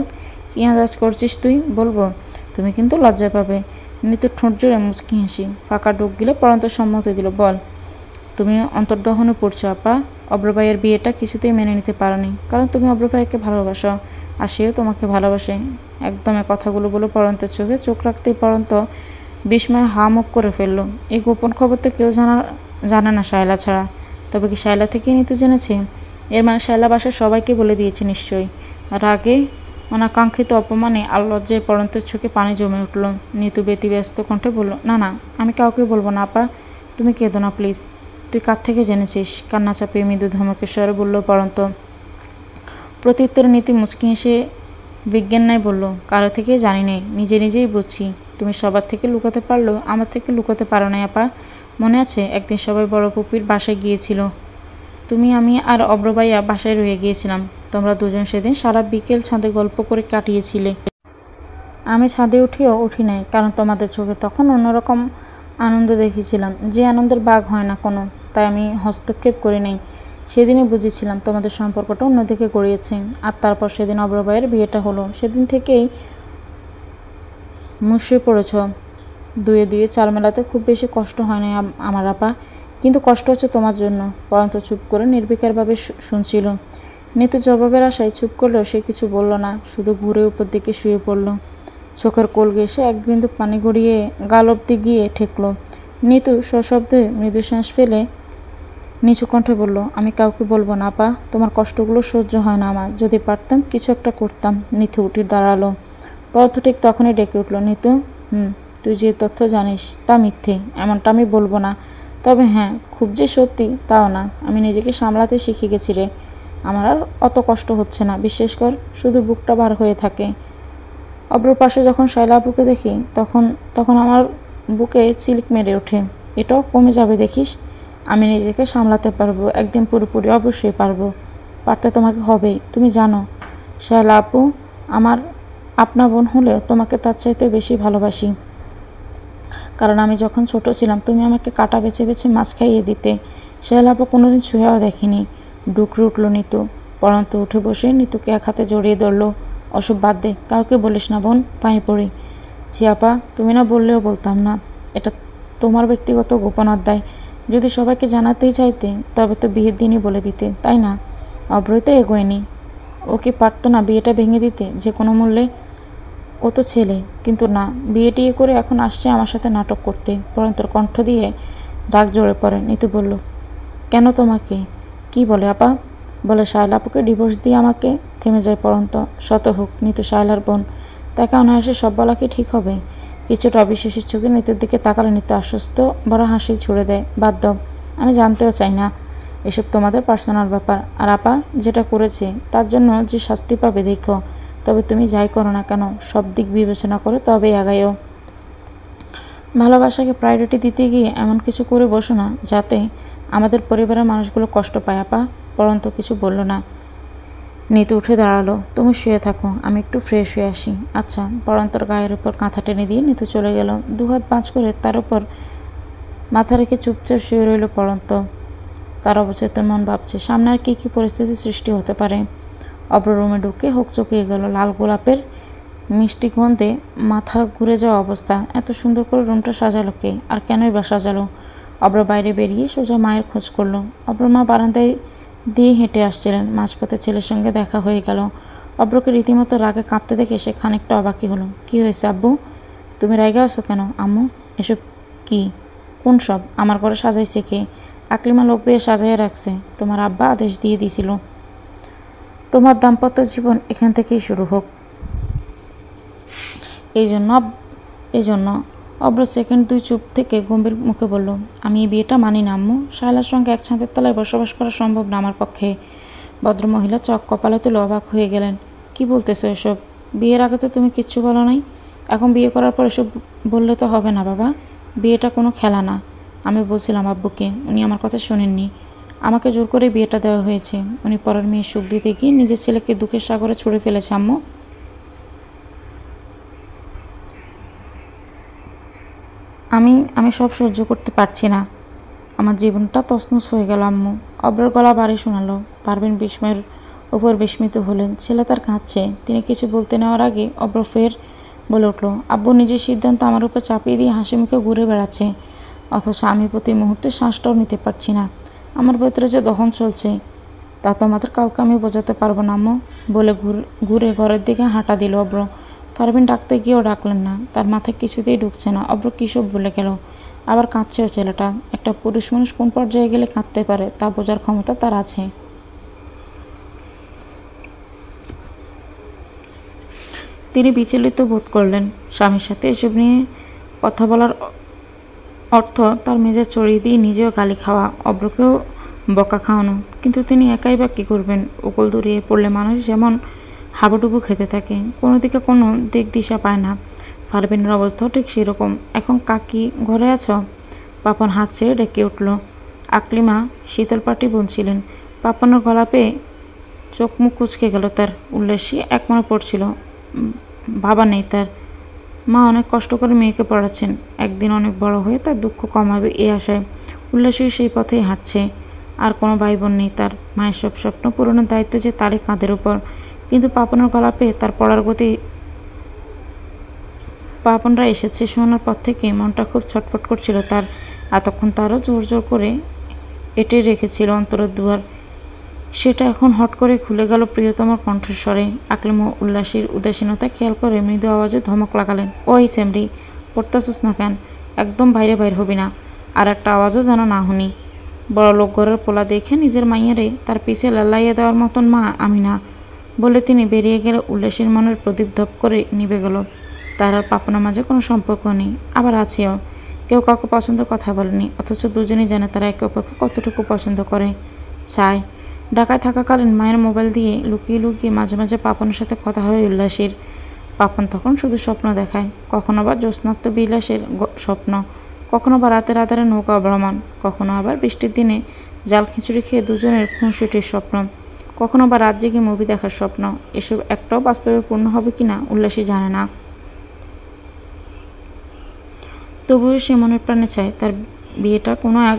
কি আন্দাজ করছিস তুই? বলবো? তুমি কিন্তু লজ্জা পাবে। নিতু ঠোঁট জোড়ে মুচকি হাসি, ফাঁকা ডুব গিলে পরন্ত সম্মতি দিল। বল, তুমি অন্তর্দহনে পড়ছো আপা। অব্রভাইয়ের বিয়েটা কিছুতেই মেনে নিতে পারোনি, কারণ তুমি অব্রভাইকে ভালোবাসো, আর সেও তোমাকে ভালোবাসে। একদম কথাগুলো বলে পরন্তের চোখে চোখ রাখতেই পরন্ত বিস্ময়ে হা মুখ করে ফেলল। এই গোপন খবর তো কেউ জানে না শায়লা ছাড়া। তবে কি শায়লা থেকেই নিতু জেনেছে? এর মানে শায়লা বাসার সবাইকে বলে দিয়েছে নিশ্চয়ই। রাগে অনাকাঙ্ক্ষিত অপমানে আর লজ্জায় পরন্তের চোখে পানি জমে উঠল। নিতু ব্যতিব্যস্ত কণ্ঠে বলল, না না, আমি কাউকে বলবো না আপা, তুমি কেঁদো না প্লিজ। তুই কার থেকে জেনেছিস? কান্না চাপিয়ে মৃদু ধমকের স্বরে বলল পরন্ত। প্রত্যুত্তরে নীতি মুচকি হেসে বিজ্ঞান নাই বলল, কারো থেকে জানি নেই, নিজে নিজেই বুঝছি। তুমি সবার থেকে লুকাতে পারলো, আমার থেকে লুকাতে পারো না আপা। মনে আছে একদিন সবাই বড় পুপির বাসায় গিয়েছিল, তুমি, আমি আর অব্রভাইয়া বাসায় রয়ে গিয়েছিলাম। তোমরা দুজন সেদিন সারা বিকেল ছাদে গল্প করে কাটিয়েছিলে। আমি ছাদে উঠি নাই, কারণ তোমাদের চোখে তখন অন্যরকম আনন্দ দেখেছিলাম, যে আনন্দের বাঘ হয় না কোনো, তাই আমি হস্তক্ষেপ করি নাই। সেদিনই বুঝেছিলাম তোমাদের সম্পর্কটা অন্যদিকে গড়িয়েছে। আর তারপর সেদিন অব্রভাইয়ের বিয়েটা হলো, সেদিন থেকেই মুষড়ে পড়েছ। দুয়ে দুয়ে চাল মেলাতে খুব বেশি কষ্ট হয় না আমার আপা, কিন্তু কষ্ট হচ্ছে তোমার জন্য। পরন্ত চুপ করে নির্বিকারভাবে শুনছিল। নিতু জবাবের আশায় চুপ করলেও সে কিছু বলল না, শুধু ঘুরে উপর দিকে শুয়ে পড়ল। চোখের কোল ঘেঁষে এক বিন্দু পানি গড়িয়ে গাল অব্দি গিয়ে ঠেকল। নিতু সশব্দে মৃদু শ্বাস ফেলে নিচু কণ্ঠে বলল, আমি কাউকে বলবো না আপা, তোমার কষ্টগুলো সহ্য হয় না আমার। যদি পারতাম কিছু একটা করতাম। নিতু উঠে দাঁড়ালো। পরন্ত ঠিক তখনই ডেকে উঠল, নিতু, তুই যে তথ্য জানিস তা মিথ্যে, এমনটা আমি বলবো না। তবে হ্যাঁ, খুব যে সত্যি তাও না। আমি নিজেকে সামলাতে শিখে গেছি রে। আমার আর অত কষ্ট হচ্ছে না, বিশ্বাস কর, শুধু বুকটা বার হয়ে থাকে। অব্র পাশে যখন শায়লা আপুকে দেখি তখন তখন আমার বুকে চিলিক মেরে ওঠে। এটাও কমে যাবে দেখিস। আমি নিজেকে সামলাতে পারবো, একদিন পুরোপুরি অবশ্যই পারবো। পারতে তোমাকে হবেই, তুমি জানো। শায়লা আপু আমার আপনা বোন হলেও তোমাকে তার চাইতে বেশি ভালোবাসি, কারণ আমি যখন ছোট ছিলাম তুমি আমাকে কাটা বেছে বেছে মাছ খাইয়ে দিতে। শায়লা আপু কোনোদিন ছুঁয়েও দেখিনি। ডুকরে উঠল নিতু। পরন্ত উঠে বসে নিতুকে এক হাতে জড়িয়ে ধরল। অসব বাদ দে, কাউকে বলিস না বোন, পায়ে পড়ি। জি আপা, তুমি না বললেও বলতাম না, এটা তোমার ব্যক্তিগত গোপন অধ্যায়। যদি সবাইকে জানাতেই চাইতে তবে তো বিয়ের দিনই বলে দিতে, তাই না? অব্রই তো এগোয়নি, ও কি পারতো না বিয়েটা ভেঙে দিতে যে কোনো মূল্যে? ও তো ছেলে, কিন্তু না, বিয়ে টিয়ে করে এখন আসছে আমার সাথে নাটক করতে। পরন্তর কণ্ঠ দিয়ে রাগ জড়ে পড়ে। নিতু বলল, কেন তোমাকে? কি বলে আপা? বলে শায়লা আপুকে ডিভোর্স দিয়ে আমাকে। থেমে যায় পরন্ত। শত হোক নিতু শায়লার বোন, তাকে অনায়াসে সব বলা কি ঠিক হবে? কিছুটা অবিশ্বাসের চোখে নিতুর দিকে তাকালে নিতু আশ্বস্ত বড় হাসি ছুড়ে দেয়, বাদ দাও, আমি জানতেও চাই না, এসব তোমাদের পার্সোনাল ব্যাপার। আর আপা যেটা করেছে তার জন্য যে শাস্তি পাবে দেখো। তবে তুমি যাই করো না কেন সব দিক বিবেচনা করে তবেই আগাইও। ভালোবাসাকে প্রায়োরিটি দিতে গিয়ে এমন কিছু করে বসো না যাতে আমাদের পরিবারের মানুষগুলো কষ্ট পায় আপা। পরন্ত কিছু বলল না। নিতু উঠে দাঁড়ালো। তুমি শুয়ে থাকো, আমি একটু ফ্রেশ হয়ে আসি। আচ্ছা। পরন্তর গায়ের উপর কাঁথা টেনে দিয়ে নিতু চলে গেল। দুহাত বাঁচ করে তার উপর মাথা রেখে চুপচাপ শুয়ে রইল পরন্ত। তার অবচেতন মন ভাবছে সামনে আর কী কী পরিস্থিতি সৃষ্টি হতে পারে। অব্র রুমে ঢুকে হোক চকিয়ে গেল। লাল গোলাপের মিষ্টি গন্ধে মাথা ঘুরে যাওয়া অবস্থা। এত সুন্দর করে রুমটা সাজালো কে, আর কেনই বা সাজালো? অব্র বাইরে বেরিয়ে সোজা মায়ের খোঁজ করলো। অব্র মা বারান্দায় দিয়ে হেঁটে আসছিলেন। মাঝপথে ছেলের সঙ্গে দেখা হয়ে গেল। অব্রকে রীতিমতো রাগে কাঁপতে দেখে সে খানিকটা অবাকই হলো। কি হয়েছে আব্বু? তুমি রাগে আছো কেন আম্মু? এসব কি? কোন সব? আমার ঘরে সাজাইছে কে? আকলিমা লোক দিয়ে সাজাইয়া রাখছে, তোমার আব্বা আদেশ দিয়ে দিছিল। তোমার দাম্পত্য জীবন এখান থেকেই শুরু হোক। এই জন্য অব্র সেকেন্ড দুই চুপ থেকে গম্ভীর মুখে বলল, আমি এই বিয়েটা মানি না আম্মু। শায়লার সঙ্গে এক ছাদের তলায় বসবাস করা সম্ভব না আমার পক্ষে। ভদ্রমহিলা চক কপালে তুলে অবাক হয়ে গেলেন। কি বলতেছো এসব? বিয়ের আগে তো তুমি কিচ্ছু বলো নাই, এখন বিয়ে করার পর এসব বললে তো হবে না বাবা। বিয়েটা কোনো খেলা না। আমি বলছিলাম আব্বুকে, উনি আমার কথা শোনেননি। আমাকে জোর করে বিয়েটা দেওয়া হয়েছে। উনি পরের মেয়ের সুখ দিতে গিয়ে নিজের ছেলেকে দুঃখের সাগরে ছুড়ে ফেলেছে আম্মু। আমি সব সহ্য করতে পারছি না। আমার জীবনটা তছনছ হয়ে গেল আম্মু। অব্রের গলা বাড়ি শোনালো। পারভিন বিস্ময়ের উপর বিস্মিত হলেন। ছেলে তার কাঁদছে। তিনি কিছু বলতে নেওয়ার আগে অব্র ফের বলে উঠল, আব্বু নিজের সিদ্ধান্ত আমার উপর চাপিয়ে দিয়ে হাসি মুখে ঘুরে বেড়াচ্ছে, অথচ আমি প্রতি মুহূর্তে শ্বাসটাও নিতে পারছি না। আমার ভেতরে যে দহন চলছে তা তোমাদের কাউকে আমি বোঝাতে পারবো না আম্মু, বলে ঘুরে ঘরের দিকে হাঁটা দিল অব্র। পারভিন ডাকতে গিয়েও ডাকলেন না, তার মাথায় কিছুতেই ঢুকছে না অব্র কী সব ভুলে গেল। আবার কাঁদছেও ছেলেটা। একটা পুরুষ মানুষ কোন পর্যায়ে গেলে কাঁদতে পারে তা বোঝার ক্ষমতা তার আছে। তিনি বিচলিত বোধ করলেন। স্বামীর সাথে এসব নিয়ে কথা বলার অর্থ তার মেজাজ চড়িয়ে দিয়ে নিজেও গালি খাওয়া, অব্রকেও বকা খাওয়ানো। কিন্তু তিনি একাই বা কী করবেন? উকুল দূরিয়ে পড়লে মানুষ যেমন হাবুডুবু খেতে থাকে, কোনো দিকে কোনো দিক দিশা পায় না। পারভিনের অবস্থাও ঠিক সেরকম। এখন কাকি ঘরে আছো? পাপন হাঁক ছেড়ে ডেকে উঠল। আকলিমা শীতল পাটি বুনছিলেন। পাপনের গলা পেয়ে চোখ মুখ কুচকে গেল তার। উল্লাসী এক মনে পড়ছিল, বাবা নেই তার। মা অনেক কষ্ট করে মেয়েকে পড়াচ্ছেন, একদিন অনেক বড় হয়ে তার দুঃখ কমাবে এই আশায় উল্লাসী সেই পথেই হাঁটছে। আর কোনো ভাই বোন নেই তার। মায়ের সব স্বপ্ন পূরণের দায়িত্ব যে তারই কাঁধের উপর। কিন্তু পাপনের গলা পেয়ে তার পড়ার গতি পাপনরা এসেছে শোনার পর থেকে মনটা খুব ছটফট করছিল তার। এতক্ষণ তারও জোর জোর করে এঁটে রেখেছিল অন্তরের দুয়ার, সেটা এখন হট করে খুলে গেল প্রিয়তমার কণ্ঠস্বরে। আকলিম ও উল্লাসীর উদাসীনতা খেয়াল করে মৃদু আওয়াজে ধমক লাগালেন, ওই সেমরি, পড়তাছিস না কেন? একদম বাইরে বাইর হবি না। আর একটা আওয়াজও যেন না শুনি। বড় লোক ঘরের পোলা দেখে নিজের মাইয়ারে তার পিছে লালাইয়া দেওয়ার মতন মা আমি না, বলে তিনি বেরিয়ে গেলে উল্লাসীর মনের প্রদীপ ধপ করে নিভে গেল। তার আর পাপনার মাঝে কোনো সম্পর্ক নেই, আবার আছেও। কেউ কাউকে পছন্দের কথা বলেনি, অথচ দুজনেই জানে তারা একে অপরকে কতটুকু পছন্দ করে, চায়। ঢাকায় থাকাকালীন মায়ের মোবাইল দিয়ে লুকিয়ে লুকিয়ে মাঝে মাঝে পাপনের সাথে কথা হয় উল্লাসীর। পাপন তখন শুধু স্বপ্ন দেখায়, কখনো বা জ্যোৎস্নাত্ম বিলাসের স্বপ্ন, কখনো বা রাতের আধারে নৌকা ভ্রমণ, কখনো আবার বৃষ্টির দিনে জাল খিচুড়ি খেয়ে দুজনের খুনসুটির স্বপ্ন, কখনো বা রাত জেগে মুভি দেখার স্বপ্ন। এসব একটাও বাস্তবে পূর্ণ হবে কিনা উল্লাসী জানে না। তবুও সে মনের প্রাণে চায় তার বিয়েটা কোনো এক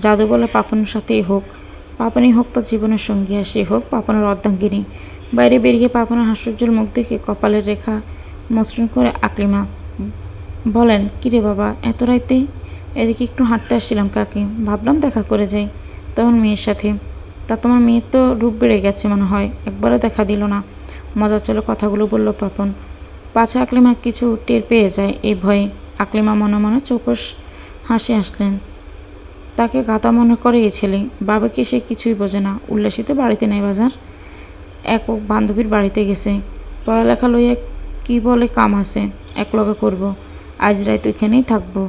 জাদু বলে পাপনের সাথেই হোক। পাপনই হোক তার জীবনের সঙ্গী, আর সে হোক পাপনের অর্ধাঙ্গিনী। বাইরে বেরিয়ে পাপনের হাস্যোজ্জ্বল মুখ দেখে কপালের রেখা মসৃণ করে আকলিমা বলেন, কিরে বাবা এত রাইতে? এদিকে একটু হাঁটতে আসছিলাম কাকি, ভাবলাম দেখা করে যাই তখন মেয়ের সাথে। তা তোমার মেয়ের তো রূপ বেড়ে গেছে মনে হয়, একবারও দেখা দিল না। মজা চলে কথাগুলো বলল পাপন। পাছে আকলিমা কিছু টের পেয়ে যায় এই ভয়ে। আকলিমা মনে মনে চৌকস হাসি আসলেন। তাকে গাতা মনে করে এই ছেলে, বাবাকে সে কিছুই বোঝে না। উল্লাসিত বাড়িতে নেই বাজার, এক বান্ধবীর বাড়িতে গেছে। পড়ালেখা লইয়া কি বলে কাম আছে, একলগে করব। আজ রাত ওইখানেই থাকবো।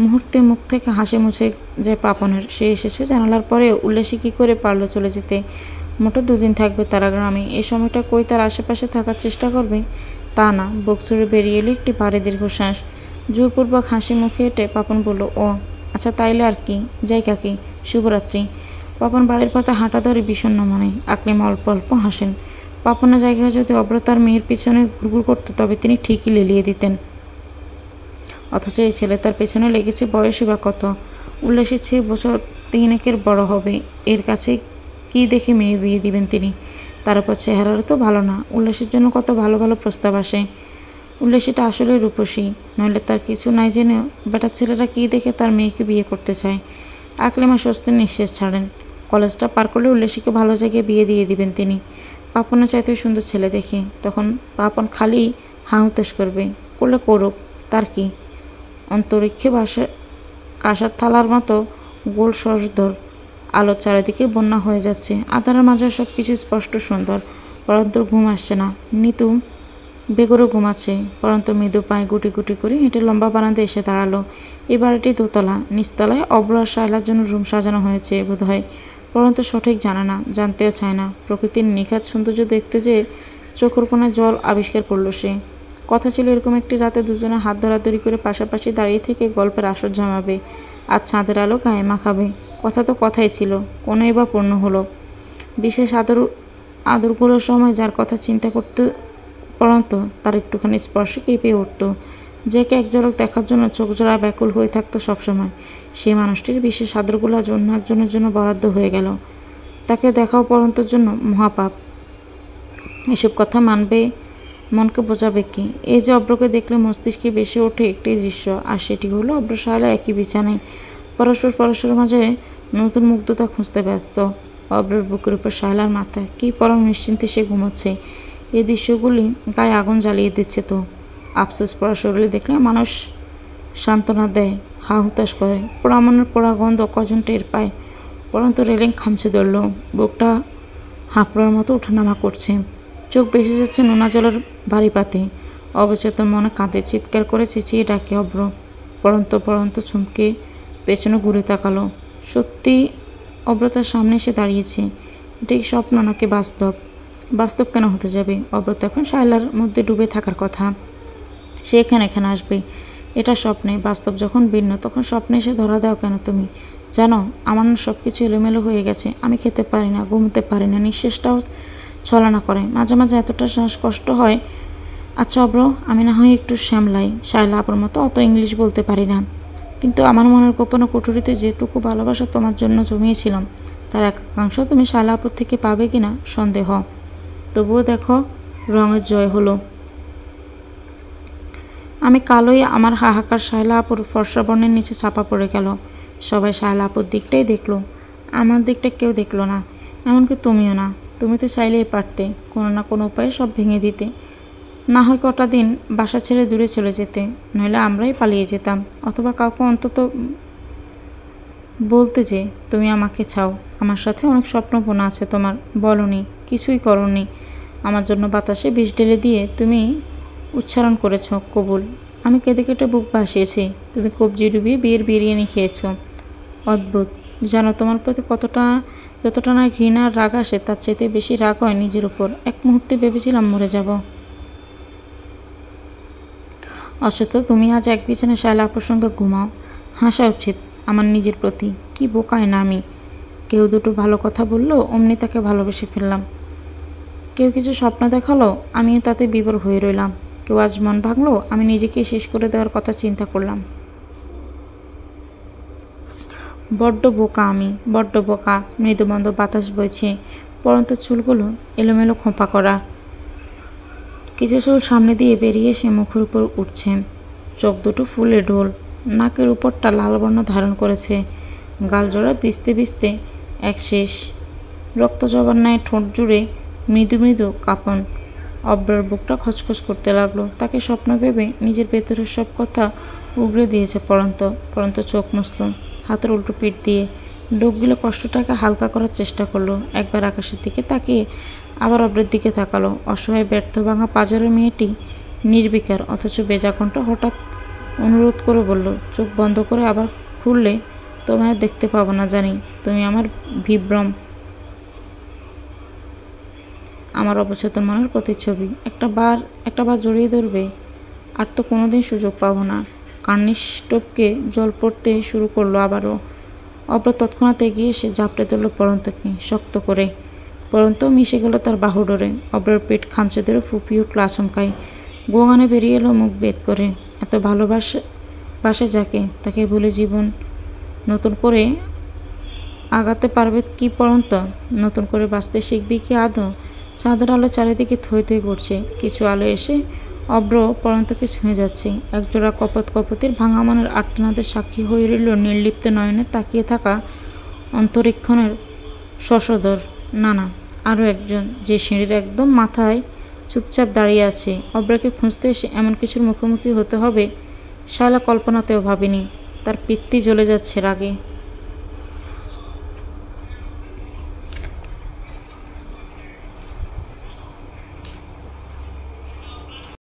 মুহূর্তে মুখ থেকে হাসি মুছে যায় পাপনের। সে এসেছে জানালার পরে উল্লাসী কী করে পারলো চলে যেতে? মোটে দুদিন থাকবে তারা গ্রামে। এই সময়টা কই তার আশেপাশে থাকার চেষ্টা করবে? তা না, বুক ছুড়ে বেরিয়ে এলে একটি ভারী দীর্ঘশ্বাস। জোরপূর্বক হাসি মুখে হেঁটে পাপন বলল, ও আচ্ছা তাইলে আর কি, যাই কাকি, শুভরাত্রি। পাপন বাড়ির পথে হাঁটা ধরে বিষণ্ণ মনে। আকলিমা অল্প অল্প হাসেন। পাপনের জায়গায় যদি অব্রতার মেয়ের পিছনে ঘুরঘুর করত তবে তিনি ঠিকই লেলিয়ে দিতেন। অথচ এই ছেলে তার পেছনে লেগেছে বয়সই বা কত? উল্লাসের চেয়ে বছর 3-1 বড় হবে। এর কাছে কি দেখে মেয়ে বিয়ে দিবেন তিনি? তার উপর চেহারারও তো ভালো না। উল্লাসের জন্য কত ভালো ভালো প্রস্তাব আসে। উল্লাসীটা আসলে রূপসী, নইলে তার কিছু নাই জেনেও বেটার ছেলেরা কী দেখে তার মেয়েকে বিয়ে করতে চায়। আকলিমা স্বস্তির নিঃশ্বাস ছাড়েন। কলেজটা পার করলে উল্লাসীকে ভালো জায়গায় বিয়ে দিয়ে দিবেন তিনি, পাপনের চাইতেও সুন্দর ছেলে দেখে। তখন পাপন খালি হাউতাস করবে, করলে করুক, তার কি। অন্তরিক্ষে বাসা কাঁসার থালার মতো গোল সহজদর আলোর চারিদিকে বন্যা হয়ে যাচ্ছে। আধারের মাঝে সব কিছু স্পষ্ট সুন্দর, পরন্তু ঘুম আসছে না। নিতু বেগরও ঘুমাচ্ছে, পরন্তু মৃদু পায়ে গুটি গুটি করে হেঁটে লম্বা বারান্দায় এসে দাঁড়ালো। এই বাড়িটি দোতলা, নিচতলায় অব্র আর শায়লার জন্য রুম সাজানো হয়েছে বোধ হয়, পরন্তু সঠিক জানে না, জানতেও চায় না। প্রকৃতির নিখাত সৌন্দর্য দেখতে যেয়ে চোখের কোণায় জল আবিষ্কার করলো সে। কথা ছিল এরকম একটি রাতে দুজনে হাত ধরাধরি করে পাশাপাশি দাঁড়িয়ে থেকে গল্পের আসর জমাবে, আর চাঁদের আলো গায়ে মাখাবে। কথা তো কথাই ছিল, কোনোই বা পূর্ণ হলো? বিশেষ আদরগুলোর সময় যার কথা চিন্তা করতে পরন্ত তার একটুখানি স্পর্শে কেঁপে উঠত। যাকে এক ঝলক দেখার জন্য চোখ জোড়া ব্যাকুল হয়ে থাকতো সবসময়, সেই মানুষটির বিশেষ আদরগুলো জন্য একজনের জন্য বরাদ্দ হয়ে গেল। তাকে দেখাও পরন্তর জন্য মহাপাপ। এসব কথা মানবে, মনকে বোঝাবে কি? এই যে অব্রকে দেখলে মস্তিষ্কে বেশি ওঠে একটি দৃশ্য, আর সেটি হলো অব্র শায়লা একই বিছানায় পরস্পরের মাঝে নতুন মুগ্ধতা খুঁজতে ব্যস্ত। অব্রের বুকের উপর শায়লার মাথা, কি পরম নিশ্চিন্তে সে ঘুমোচ্ছে। এই দৃশ্যগুলি গায়ে আগুন জ্বালিয়ে দিচ্ছে। তো আফসোস পড়া শরীরে দেখলে মানুষ সান্ত্বনা দেয়, হা হুতাশ করে, পোড়ামনের পোড়া গন্ধ কজন টের পায়। পরন্তু রেলিং খামচে ধরল, বুকটা হাঁপড়ার মতো ওঠানামা করছে, চোখ ভেসে যাচ্ছে নোনা জলের ভারী পাতে। অবচেতন মনে কাঁদে, চিৎকার করে চেঁচিয়ে ডাকে অব্র। পরন্ত চুমকে পেছনে ঘুরে তাকালো। সত্যি অব্র তার সামনে এসে দাঁড়িয়েছে। এটা কি স্বপ্ন নাকি বাস্তব? বাস্তব কেন হতে যাবে? অব্র তো এখন শায়লার মধ্যে ডুবে থাকার কথা। সে এখানে আসবে, এটা স্বপ্নে। বাস্তব যখন ভিন্ন, তখন স্বপ্নে এসে ধরা দাও কেন তুমি? জানো, আমার না সব কিছু এলোমেলো হয়ে গেছে। আমি খেতে পারি না, ঘুমোতে পারি না, নিঃশ্বাসটাও ছলনা করে। মাঝে মাঝে এতটা শ্বাসকষ্ট হয়। আচ্ছা অব্র, আমি না হয় একটু শ্যামলাই, শায়লা আপুর মতো অত ইংলিশ বলতে পারি না, কিন্তু আমার মনের গোপন কুঠুরিতে যেটুকু ভালোবাসা তোমার জন্য জমিয়েছিলাম, তার একাংশ তুমি শায়লা আপুর থেকে পাবে কিনা সন্দেহ। তবুও দেখো, রঙের জয় হলো। আমি কালোই আমার হাহাকার শায়লা আপুর ফর্সা বর্ণের নিচে চাপা পড়ে গেল। সবাই শায়লা আপুর দিকটাই দেখলো, আমার দিকটা কেউ দেখলো না, এমনকি তুমিও না। তুমি তো চাইলেই পারতে কোনো না কোনো উপায়ে সব ভেঙে দিতে, না হয় কটা দিন বাসা ছেড়ে দূরে চলে যেতে, নইলে আমরাই পালিয়ে যেতাম, অথবা কাউকে অন্তত বলতে যে তুমি আমাকে চাও। আমার সাথে অনেক স্বপ্ন বোনা আছে তোমার, বলনি, কিছুই করনি। আমার জন্য বাতাসে বিষ ঢেলে দিয়ে তুমি উচ্চারণ করেছ কবুল। আমি কেঁদে কেটে বুক ভাসিয়েছি, তুমি কবজি ডুবিয়ে বিয়ের বিরিয়ানি খেয়েছ। অদ্ভুত, জানো তোমার প্রতি যতটা না ঘৃণা আর রাগ আসে, তার চাইতে বেশি রাগ হয় নিজের উপর। এক মুহূর্তে ভেবেছিলাম মরে যাব, অথচ তুমি আজ এক বিছানায় শায়লা আপুর সঙ্গে ঘুমাও। হাসা উচিত আমার নিজের প্রতি, কি বোকায় না আমি। কেউ দুটো ভালো কথা বললো, অমনি তাকে ভালোবেসে ফেললাম। কেউ কিছু স্বপ্ন দেখালো, আমিও তাতে বিভোর হয়ে রইলাম। কেউ আজ মন ভাঙলো, আমি নিজেকে শেষ করে দেওয়ার কথা চিন্তা করলাম। বড্ড বোকা আমি, বড্ড বোকা। মৃদুমন্দ বাতাস বইছে, পরন্ত চুলগুলো এলোমেলো খোঁপা করা। কিছু চুল সামনে দিয়ে বেরিয়ে এসে মুখের উপর উঠছে, চোখ দুটো ফুলে ঢোল, নাকের উপরটা লাল বর্ণ ধারণ করেছে, গালজোড়া ভিজতে এক শেষ, রক্ত জবার ন্যায় ঠোঁট জুড়ে মৃদু কাঁপন। অব্রার বুকটা খচখচ করতে লাগলো। তাকে স্বপ্ন ভেবে নিজের ভেতরের সব কথা উগড়ে দিয়েছে পরন্ত চোখ মুছল হাতের উল্টো পিঠ দিয়ে। ডুবগুলো কষ্টটাকে হালকা করার চেষ্টা করলো। একবার আকাশের দিকে তাকিয়ে আবার অব্রের দিকে তাকালো। অসহায় ব্যর্থ ভাঙা পাঁজরের মেয়েটি নির্বিকার, অথচ বেজা কণ্ঠ হঠাৎ অনুরোধ করে বলল, চোখ বন্ধ করে আবার খুললে তোমায় দেখতে পাবো না জানি, তুমি আমার বিভ্রম, আমার অবচেতন মনের প্রতিচ্ছবি। একটা বার জড়িয়ে ধরবে, আর তো কোনোদিন সুযোগ পাবো না। কার্নিশ টোপকে জল পড়তে শুরু করলো আবারও। অব্র তৎক্ষণাৎ এগিয়ে এসে ঝাপটে ধরল পরন্তকে শক্ত করে। পরন্ত মিশে গেল তার বাহুডোরে। অব্রের পেট খামচে ধরে ফুপিয়ে উঠল আচমকাই। গোঙানে বেরিয়ে এলো মুখ বেদ করে। এত ভালোবাসে যাকে, তাকে ভুলে জীবন নতুন করে আগাতে পারবে কি পরন্ত? নতুন করে বাঁচতে শিখবি কি আদৌ? চাঁদের আলো চারিদিকে থই করছে। কিছু আলো এসে অব্র পরন্তকে ছুঁয়ে যাচ্ছে। একজোড়া কপতির ভাঙা মনের আর্তনাদের সাক্ষী হয়ে রইল নির্লিপ্ত নয়নে তাকিয়ে থাকা অন্তরীক্ষণের শশধর। না, আরও একজন, যে সিঁড়ির একদম মাথায় চুপচাপ দাঁড়িয়ে আছে। অব্রকে খুঁজতে এসে এমন কিছুর মুখোমুখি হতে হবে শায়লা কল্পনাতেও ভাবেনি। তার পিত্তি জ্বলে যাচ্ছে রাগে।